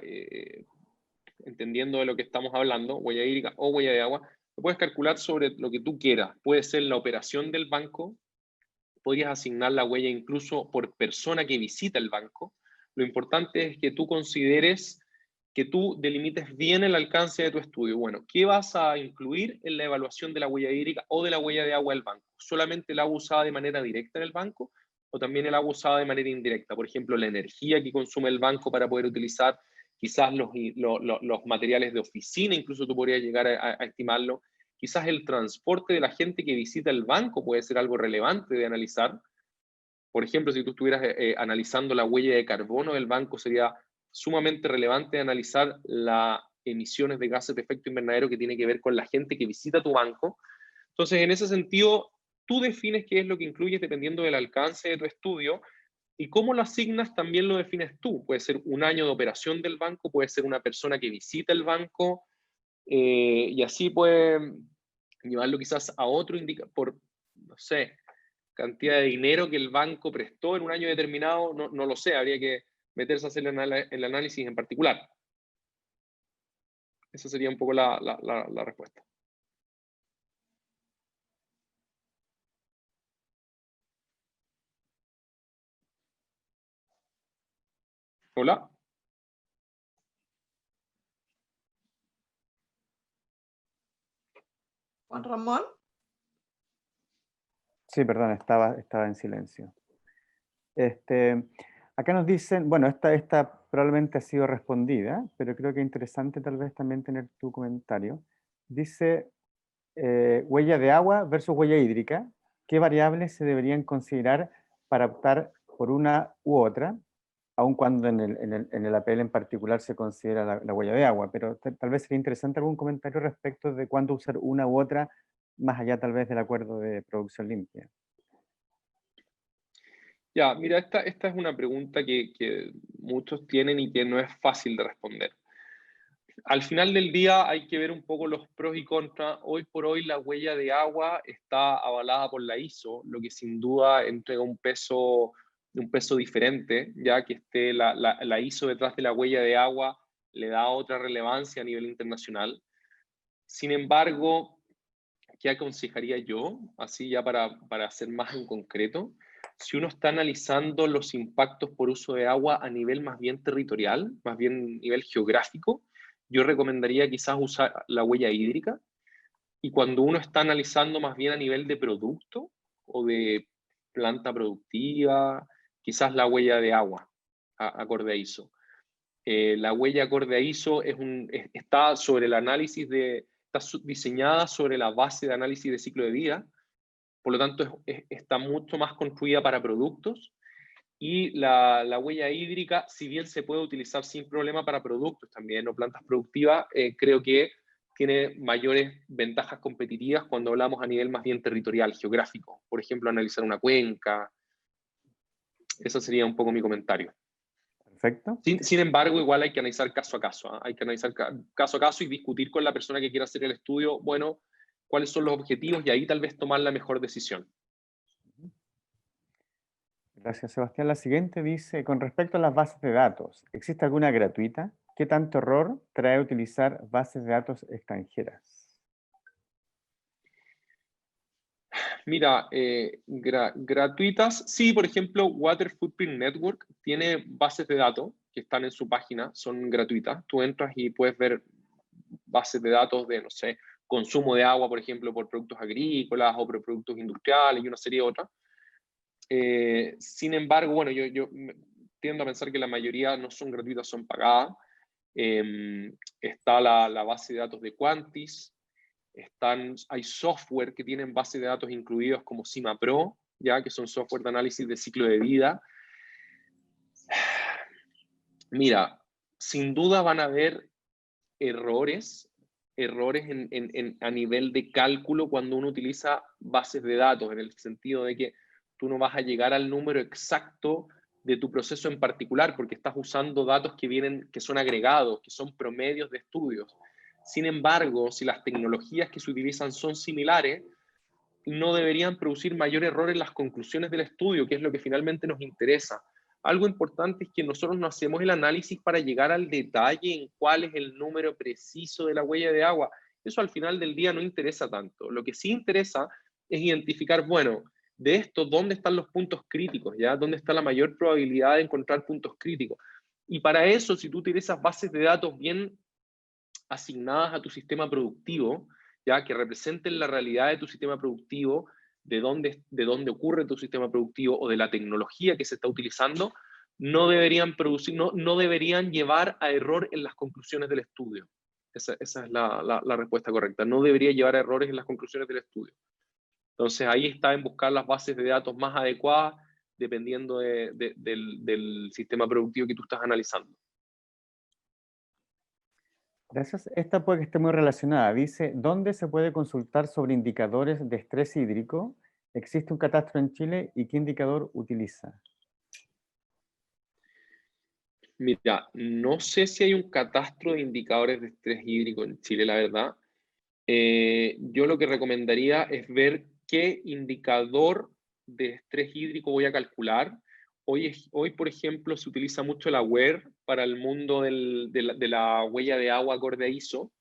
entendiendo de lo que estamos hablando, huella hídrica o huella de agua, lo puedes calcular sobre lo que tú quieras. Puede ser la operación del banco, podrías asignar la huella incluso por persona que visita el banco. Lo importante es que tú consideres que tú delimites bien el alcance de tu estudio. Bueno, ¿qué vas a incluir en la evaluación de la huella hídrica o de la huella de agua del banco? ¿Solamente el agua usada de manera directa en el banco o también el agua usada de manera indirecta? Por ejemplo, la energía que consume el banco para poder utilizar quizás los materiales de oficina, incluso tú podrías llegar a estimarlo. Quizás el transporte de la gente que visita el banco puede ser algo relevante de analizar. Por ejemplo, si tú estuvieras analizando la huella de carbono del banco, sería sumamente relevante analizar las emisiones de gases de efecto invernadero que tiene que ver con la gente que visita tu banco. Entonces, en ese sentido, tú defines qué es lo que incluyes dependiendo del alcance de tu estudio, y cómo lo asignas también lo defines tú. Puede ser un año de operación del banco, puede ser una persona que visita el banco, y así puede llevarlo quizás a otro por, no sé, cantidad de dinero que el banco prestó en un año determinado, no lo sé, habría que meterse a hacer el análisis en particular. Esa sería un poco la respuesta. Hola. Juan Ramón. Sí, perdón, estaba en silencio. Acá nos dicen, bueno, esta probablemente ha sido respondida, pero creo que es interesante tal vez también tener tu comentario. Dice, huella de agua versus huella hídrica, ¿qué variables se deberían considerar para optar por una u otra? Aun cuando en el APL en particular se considera la huella de agua, pero tal vez sería interesante algún comentario respecto de cuándo usar una u otra, más allá tal vez del acuerdo de producción limpia. Ya, mira, esta es una pregunta que muchos tienen y que no es fácil de responder. Al final del día hay que ver un poco los pros y contras. Hoy por hoy la huella de agua está avalada por la ISO, lo que sin duda entrega un peso diferente, ya que esté la ISO detrás de la huella de agua le da otra relevancia a nivel internacional. Sin embargo, ¿qué aconsejaría yo? Así ya para ser más en concreto, si uno está analizando los impactos por uso de agua a nivel más bien territorial, más bien nivel geográfico, yo recomendaría quizás usar la huella hídrica. Y cuando uno está analizando más bien a nivel de producto o de planta productiva, quizás la huella de agua acorde a ISO. La huella acorde a ISO está sobre el análisis está diseñada sobre la base de análisis de ciclo de vida, por lo tanto está mucho más construida para productos, y la huella hídrica, si bien se puede utilizar sin problema para productos también o plantas productivas, creo que tiene mayores ventajas competitivas cuando hablamos a nivel más bien territorial, geográfico. Por ejemplo, analizar una cuenca. Ese sería un poco mi comentario. Perfecto. Sin embargo, igual hay que analizar caso a caso. Hay que analizar caso a caso y discutir con la persona que quiera hacer el estudio, bueno, cuáles son los objetivos y ahí tal vez tomar la mejor decisión. Gracias, Sebastián. La siguiente dice, con respecto a las bases de datos, ¿existe alguna gratuita? ¿Qué tanto error trae utilizar bases de datos extranjeras? Mira, gratuitas, sí, por ejemplo, Water Footprint Network tiene bases de datos que están en su página, son gratuitas. Tú entras y puedes ver bases de datos de, no sé, consumo de agua, por ejemplo, por productos agrícolas o por productos industriales y una serie de otras. Sin embargo, bueno, yo tiendo a pensar que la mayoría no son gratuitas, son pagadas. Está la base de datos de Quantis. Hay software que tienen base de datos incluidos como Cima Pro, ya que son software de análisis de ciclo de vida. Mira, sin duda van a haber errores a nivel de cálculo cuando uno utiliza bases de datos, en el sentido de que tú no vas a llegar al número exacto de tu proceso en particular, porque estás usando datos que son agregados, que son promedios de estudios. Sin embargo, si las tecnologías que se utilizan son similares, no deberían producir mayor error en las conclusiones del estudio, que es lo que finalmente nos interesa. Algo importante es que nosotros no hacemos el análisis para llegar al detalle en cuál es el número preciso de la huella de agua. Eso al final del día no interesa tanto. Lo que sí interesa es identificar, bueno, de esto, ¿dónde están los puntos críticos? ¿Ya? ¿Dónde está la mayor probabilidad de encontrar puntos críticos? Y para eso, si tú utilizas bases de datos bien asignadas a tu sistema productivo, ya que representen la realidad de tu sistema productivo, de dónde ocurre tu sistema productivo o de la tecnología que se está utilizando, no deberían no deberían llevar a error en las conclusiones del estudio. Esa es la respuesta correcta. No debería llevar a errores en las conclusiones del estudio. Entonces ahí está en buscar las bases de datos más adecuadas dependiendo del sistema productivo que tú estás analizando. Gracias. Esta puede que esté muy relacionada. Dice, ¿dónde se puede consultar sobre indicadores de estrés hídrico? ¿Existe un catastro en Chile y qué indicador utiliza? Mira, no sé si hay un catastro de indicadores de estrés hídrico en Chile, la verdad. yo lo que recomendaría es ver qué indicador de estrés hídrico voy a calcular. Hoy, por ejemplo, se utiliza mucho el AWARE para el mundo de la huella de agua acorde a ISO.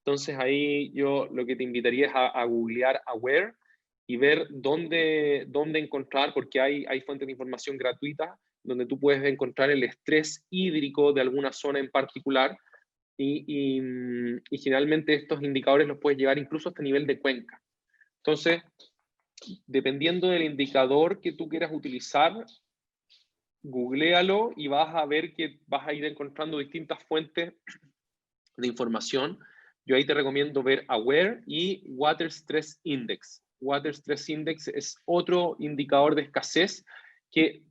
Entonces ahí yo lo que te invitaría es a googlear AWARE y ver dónde encontrar, porque hay fuentes de información gratuitas donde tú puedes encontrar el estrés hídrico de alguna zona en particular y generalmente estos indicadores los puedes llevar incluso hasta nivel de cuenca. Entonces, dependiendo del indicador que tú quieras utilizar, googléalo y vas a ver que vas a ir encontrando distintas fuentes de información. Yo ahí te recomiendo ver AWARE y Water Stress Index. Water Stress Index es otro indicador de escasez que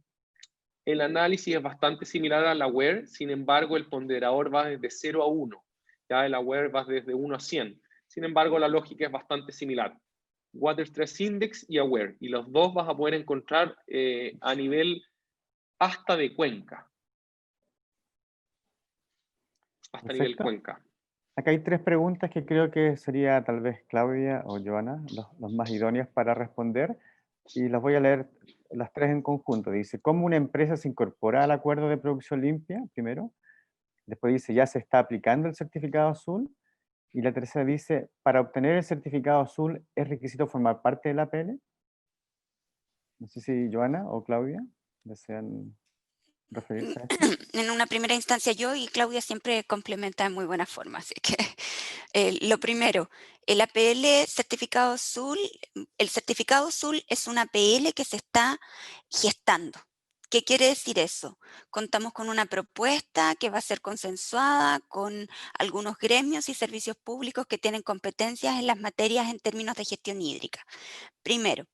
el análisis es bastante similar al AWARE, sin embargo el ponderador va desde 0 a 1, ya el AWARE va desde 1 a 100. Sin embargo la lógica es bastante similar. Water Stress Index y AWARE, y los dos vas a poder encontrar a nivel hasta de cuenca. Hasta Perfecto. nivel cuenca. Acá hay 3 preguntas que creo que sería tal vez Claudia o Joana los más idóneos para responder, y las voy a leer las 3 en conjunto. Dice, ¿cómo una empresa se incorpora al acuerdo de producción limpia? Primero. Después dice, ¿ya se está aplicando el certificado azul? Y la tercera dice, ¿para obtener el certificado azul es requisito formar parte de la APL? No sé si Joana o Claudia desean referirse a esto. En una primera instancia yo y Claudia siempre complementa de muy buena forma, así que lo primero, el APL certificado azul, el certificado azul es una APL que se está gestando. ¿Qué quiere decir eso? Contamos con una propuesta que va a ser consensuada con algunos gremios y servicios públicos que tienen competencias en las materias en términos de gestión hídrica. Primero.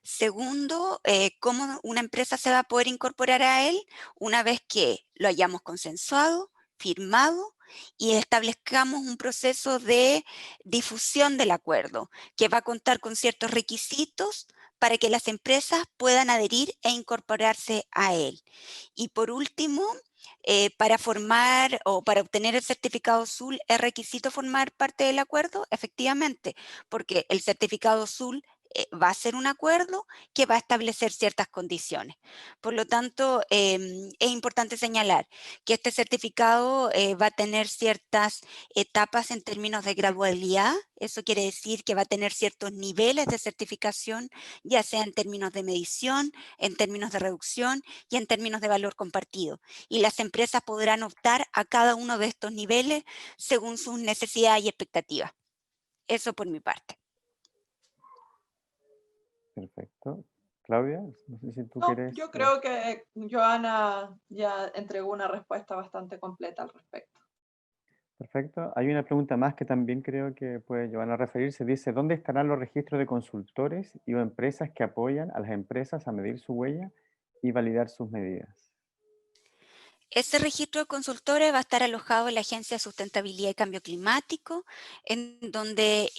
Segundo, cómo una empresa se va a poder incorporar a él una vez que lo hayamos consensuado, firmado y establezcamos un proceso de difusión del acuerdo que va a contar con ciertos requisitos para que las empresas puedan adherir e incorporarse a él. Y por último, para formar o para obtener el certificado azul, ¿es requisito formar parte del acuerdo? Efectivamente, porque el certificado azul va a ser un acuerdo que va a establecer ciertas condiciones. Por lo tanto, es importante señalar que este certificado va a tener ciertas etapas en términos de gradualidad. Eso quiere decir que va a tener ciertos niveles de certificación, ya sea en términos de medición, en términos de reducción y en términos de valor compartido. Y las empresas podrán optar a cada uno de estos niveles según sus necesidades y expectativas. Eso por mi parte. Perfecto. Claudia, no sé si tú No, quieres... yo creo que Joana ya entregó una respuesta bastante completa al respecto. Perfecto. Hay una pregunta más que también creo que puede Joana referirse. Dice, ¿dónde estarán los registros de consultores y o empresas que apoyan a las empresas a medir su huella y validar sus medidas? Ese registro de consultores va a estar alojado en la Agencia de Sustentabilidad y Cambio Climático, en donde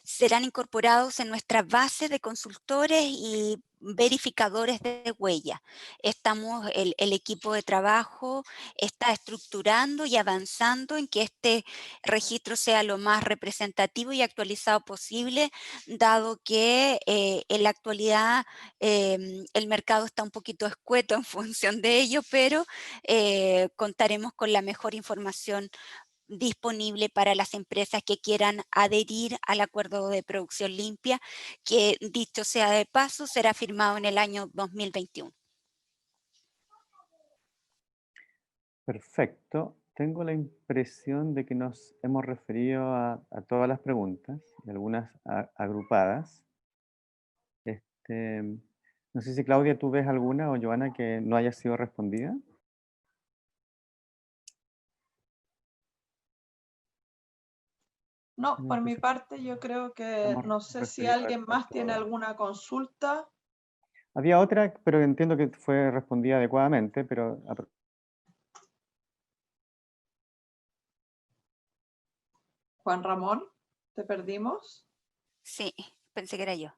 serán incorporados en nuestra base de consultores y verificadores de huella. El equipo de trabajo está estructurando y avanzando en que este registro sea lo más representativo y actualizado posible, dado que en la actualidad el mercado está un poquito escueto en función de ello, pero contaremos con la mejor información disponible para las empresas que quieran adherir al acuerdo de producción limpia, que dicho sea de paso, será firmado en el año 2021. Perfecto. Tengo la impresión de que nos hemos referido a todas las preguntas, y algunas agrupadas. No sé si Claudia, tú ves alguna o Joana que no haya sido respondida. No, por mi parte yo creo que no sé si alguien más tiene alguna consulta. Había otra, pero entiendo que fue respondida adecuadamente, pero... Juan Ramón, ¿te perdimos? Sí, pensé que era yo.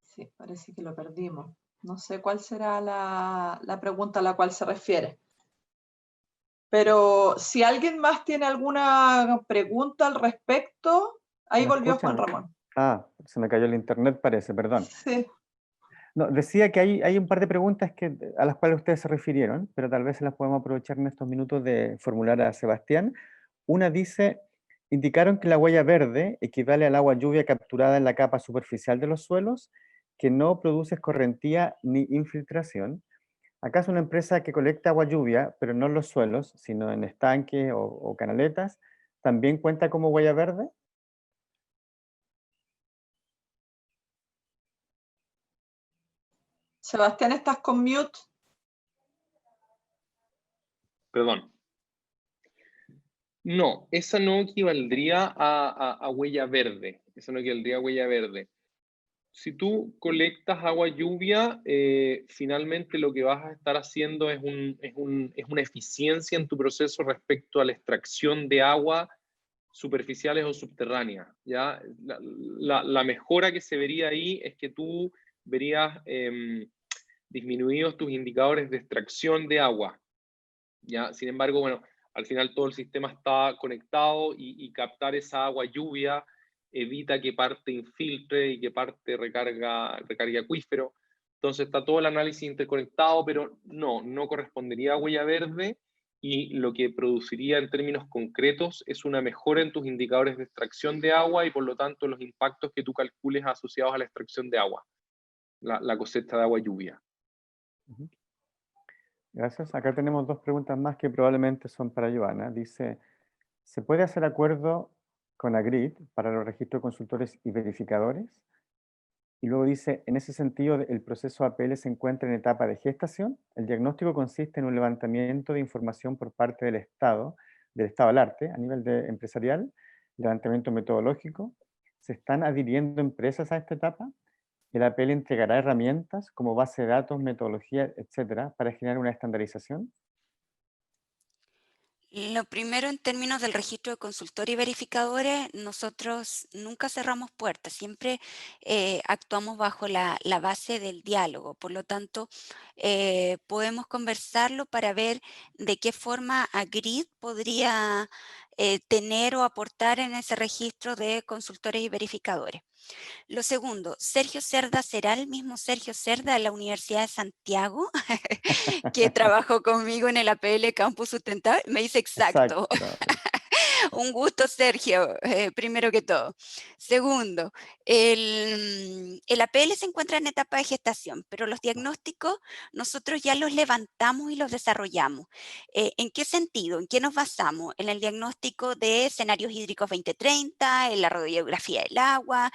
Sí, parece que lo perdimos. No sé cuál será la pregunta a la cual se refiere. Pero si alguien más tiene alguna pregunta al respecto, ahí ¿Me volvió Juan escuchan? Ramón. Ah, se me cayó el internet, parece, perdón. Sí. No, decía que hay un par de preguntas a las cuales ustedes se refirieron, pero tal vez se las podemos aprovechar en estos minutos de formular a Sebastián. Una dice, indicaron que la huella verde equivale al agua lluvia capturada en la capa superficial de los suelos, que no produce escorrentía ni infiltración. ¿Acaso una empresa que colecta agua lluvia, pero no en los suelos, sino en estanques o canaletas, también cuenta como huella verde? Sebastián, ¿estás con mute? Perdón. No, esa no equivaldría a huella verde. Esa no equivaldría a huella verde. Si tú colectas agua lluvia, finalmente lo que vas a estar haciendo es una eficiencia en tu proceso respecto a la extracción de agua superficiales o subterráneas, ¿ya? La mejora que se vería ahí es que tú verías disminuidos tus indicadores de extracción de agua, ¿ya? Sin embargo, bueno, al final todo el sistema está conectado y captar esa agua lluvia evita que parte infiltre y que parte recargue acuífero. Entonces está todo el análisis interconectado, pero no correspondería a huella verde, y lo que produciría en términos concretos es una mejora en tus indicadores de extracción de agua y por lo tanto los impactos que tú calcules asociados a la extracción de agua, la cosecha de agua lluvia. Gracias. Acá tenemos dos preguntas más que probablemente son para Joana. Dice, ¿se puede hacer acuerdo con Agrit para los registros de consultores y verificadores? Y luego dice, en ese sentido, el proceso APL se encuentra en etapa de gestación. El diagnóstico consiste en un levantamiento de información por parte del estado al arte, a nivel empresarial, levantamiento metodológico. ¿Se están adhiriendo empresas a esta etapa? El APL entregará herramientas como base de datos, metodología, etcétera, para generar una estandarización. Lo primero, en términos del registro de consultores y verificadores, nosotros nunca cerramos puertas, siempre actuamos bajo la base del diálogo. Por lo tanto, podemos conversarlo para ver de qué forma Agrit podría tener o aportar en ese registro de consultores y verificadores. Lo segundo, Sergio Cerda será el mismo Sergio Cerda de la Universidad de Santiago que trabajó conmigo en el APL Campus Sustentable. Me dice exacto. Exacto. Un gusto, Sergio, primero que todo. Segundo, el APL se encuentra en etapa de gestación, pero los diagnósticos nosotros ya los levantamos y los desarrollamos. ¿En qué sentido? ¿En qué nos basamos? En el diagnóstico de escenarios hídricos 2030, en la radiografía del agua,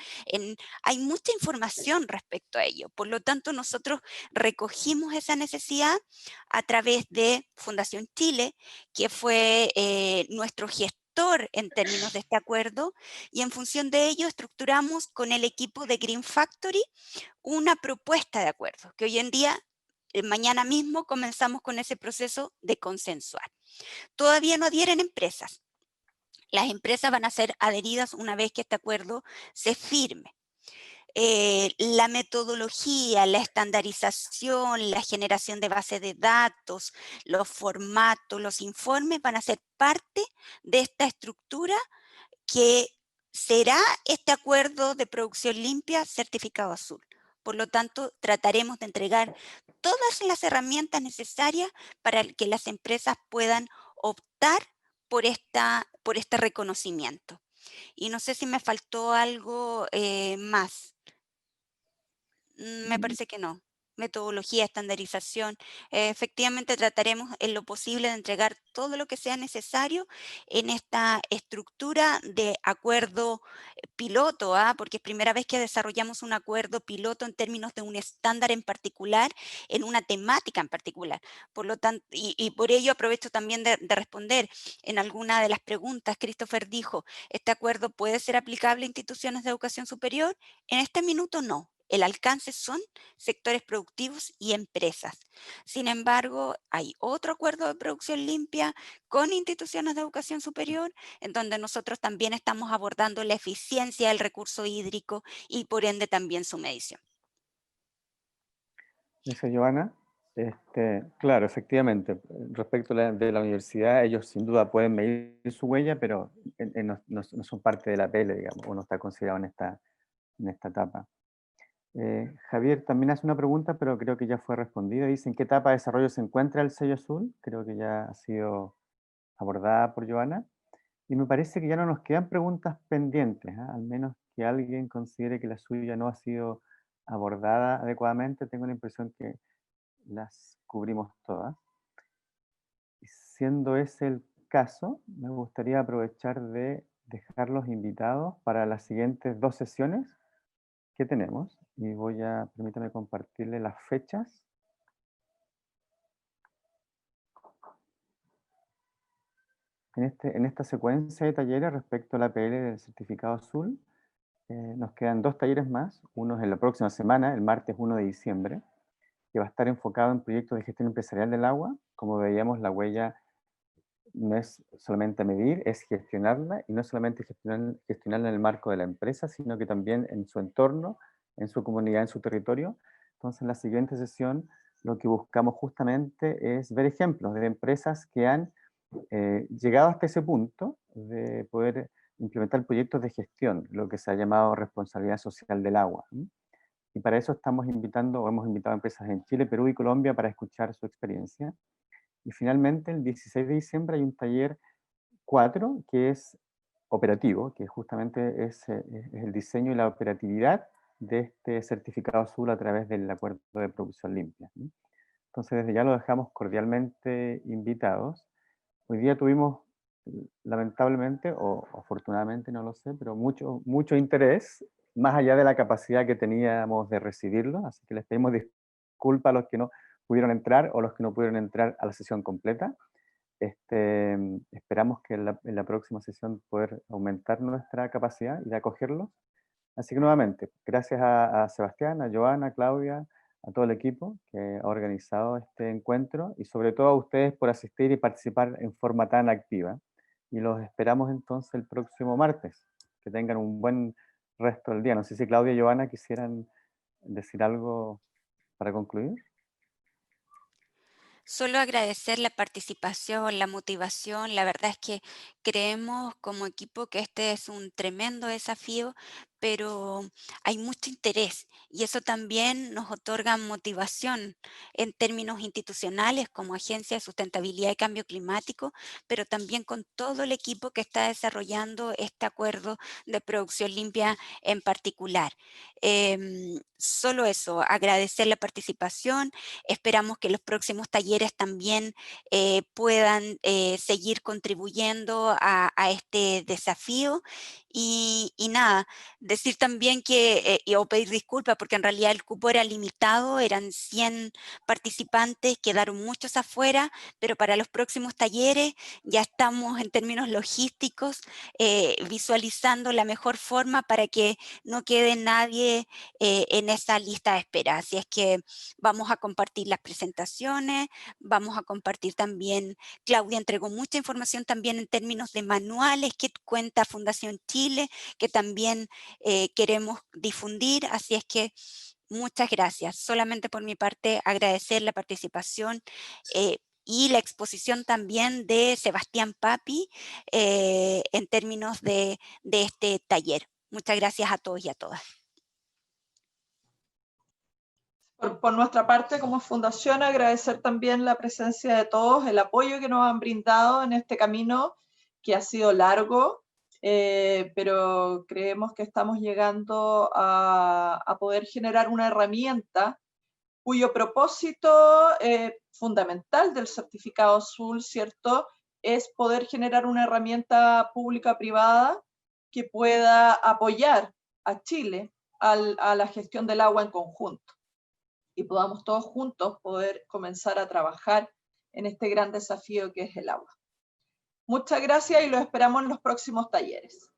hay mucha información respecto a ello. Por lo tanto, nosotros recogimos esa necesidad a través de Fundación Chile, que fue nuestro gestor en términos de este acuerdo, y en función de ello estructuramos con el equipo de Green Factory una propuesta de acuerdo, que hoy en día, mañana mismo, comenzamos con ese proceso de consensuar. Todavía no adhieren empresas. Las empresas van a ser adheridas una vez que este acuerdo se firme. La metodología, la estandarización, la generación de base de datos, los formatos, los informes van a ser parte de esta estructura que será este acuerdo de producción limpia certificado azul. Por lo tanto, trataremos de entregar todas las herramientas necesarias para que las empresas puedan optar por este reconocimiento. Y no sé si me faltó algo más. Me parece que no. Metodología, estandarización. Efectivamente, trataremos en lo posible de entregar todo lo que sea necesario en esta estructura de acuerdo piloto, porque es primera vez que desarrollamos un acuerdo piloto en términos de un estándar en particular, en una temática en particular. Por lo tanto, y por ello aprovecho también de responder en alguna de las preguntas. Christopher dijo, ¿este acuerdo puede ser aplicable a instituciones de educación superior? En este minuto no. El alcance son sectores productivos y empresas. Sin embargo, hay otro acuerdo de producción limpia con instituciones de educación superior, en donde nosotros también estamos abordando la eficiencia del recurso hídrico y por ende también su medición. Dice Joana. Claro, efectivamente. Respecto de la universidad, ellos sin duda pueden medir su huella, pero no son parte de la PL, digamos, o no está considerado en esta etapa. Javier también hace una pregunta, pero creo que ya fue respondida. Dice, ¿en qué etapa de desarrollo se encuentra el sello azul? Creo que ya ha sido abordada por Joana. Y me parece que ya no nos quedan preguntas pendientes, ¿ah? Al menos que alguien considere que la suya no ha sido abordada adecuadamente. Tengo la impresión que las cubrimos todas. Y siendo ese el caso, me gustaría aprovechar de dejarlos invitados para las siguientes 2 sesiones que tenemos. Y permítame compartirle las fechas. En esta secuencia de talleres respecto a la PL del certificado azul, nos quedan 2 talleres más. Uno es en la próxima semana, el martes 1 de diciembre, que va a estar enfocado en proyectos de gestión empresarial del agua. Como veíamos, la huella no es solamente medir, es gestionarla, y no solamente gestionarla en el marco de la empresa, sino que también en su entorno, en su comunidad, en su territorio. Entonces, en la siguiente sesión, lo que buscamos justamente es ver ejemplos de empresas que han llegado hasta ese punto de poder implementar proyectos de gestión, lo que se ha llamado responsabilidad social del agua. Y para eso hemos invitado a empresas en Chile, Perú y Colombia para escuchar su experiencia. Y finalmente, el 16 de diciembre hay un taller 4 que es operativo, que justamente es el diseño y la operatividad de este certificado azul a través del acuerdo de producción limpia. Entonces, desde ya lo dejamos cordialmente invitados. Hoy día tuvimos, lamentablemente, o afortunadamente, no lo sé, pero mucho interés, más allá de la capacidad que teníamos de recibirlo, así que les pedimos disculpas a los que no pudieron entrar o los que no pudieron entrar a la sesión completa. Esperamos que en la próxima sesión poder aumentar nuestra capacidad y de acogerlos. Así que nuevamente, gracias a Sebastián, a Joana, a Claudia, a todo el equipo que ha organizado este encuentro y sobre todo a ustedes por asistir y participar en forma tan activa. Y los esperamos entonces el próximo martes. Que tengan un buen resto del día. No sé si Claudia y Joana quisieran decir algo para concluir. Solo agradecer la participación, la motivación. La verdad es que creemos como equipo que este es un tremendo desafío, pero hay mucho interés y eso también nos otorga motivación en términos institucionales como Agencia de Sustentabilidad y Cambio Climático, pero también con todo el equipo que está desarrollando este acuerdo de producción limpia en particular. Solo eso, agradecer la participación. Esperamos que los próximos talleres también puedan seguir contribuyendo a este desafío y nada, decir también que, o pedir disculpas porque en realidad el cupo era limitado, eran 100 participantes, quedaron muchos afuera, pero para los próximos talleres ya estamos en términos logísticos visualizando la mejor forma para que no quede nadie en esa lista de espera. Así es que vamos a compartir las presentaciones, vamos a compartir también, Claudia entregó mucha información también en términos de manuales que cuenta Fundación Chile, que también queremos difundir, así es que muchas gracias. Solamente por mi parte agradecer la participación y la exposición también de Sebastián Papi en términos de este taller. Muchas gracias a todos y a todas. Por nuestra parte, como fundación, agradecer también la presencia de todos, el apoyo que nos han brindado en este camino que ha sido largo, pero creemos que estamos llegando a poder generar una herramienta cuyo propósito fundamental del certificado azul, ¿cierto?, es poder generar una herramienta pública-privada que pueda apoyar a Chile a la gestión del agua en conjunto y podamos todos juntos poder comenzar a trabajar en este gran desafío que es el agua. Muchas gracias y los esperamos en los próximos talleres.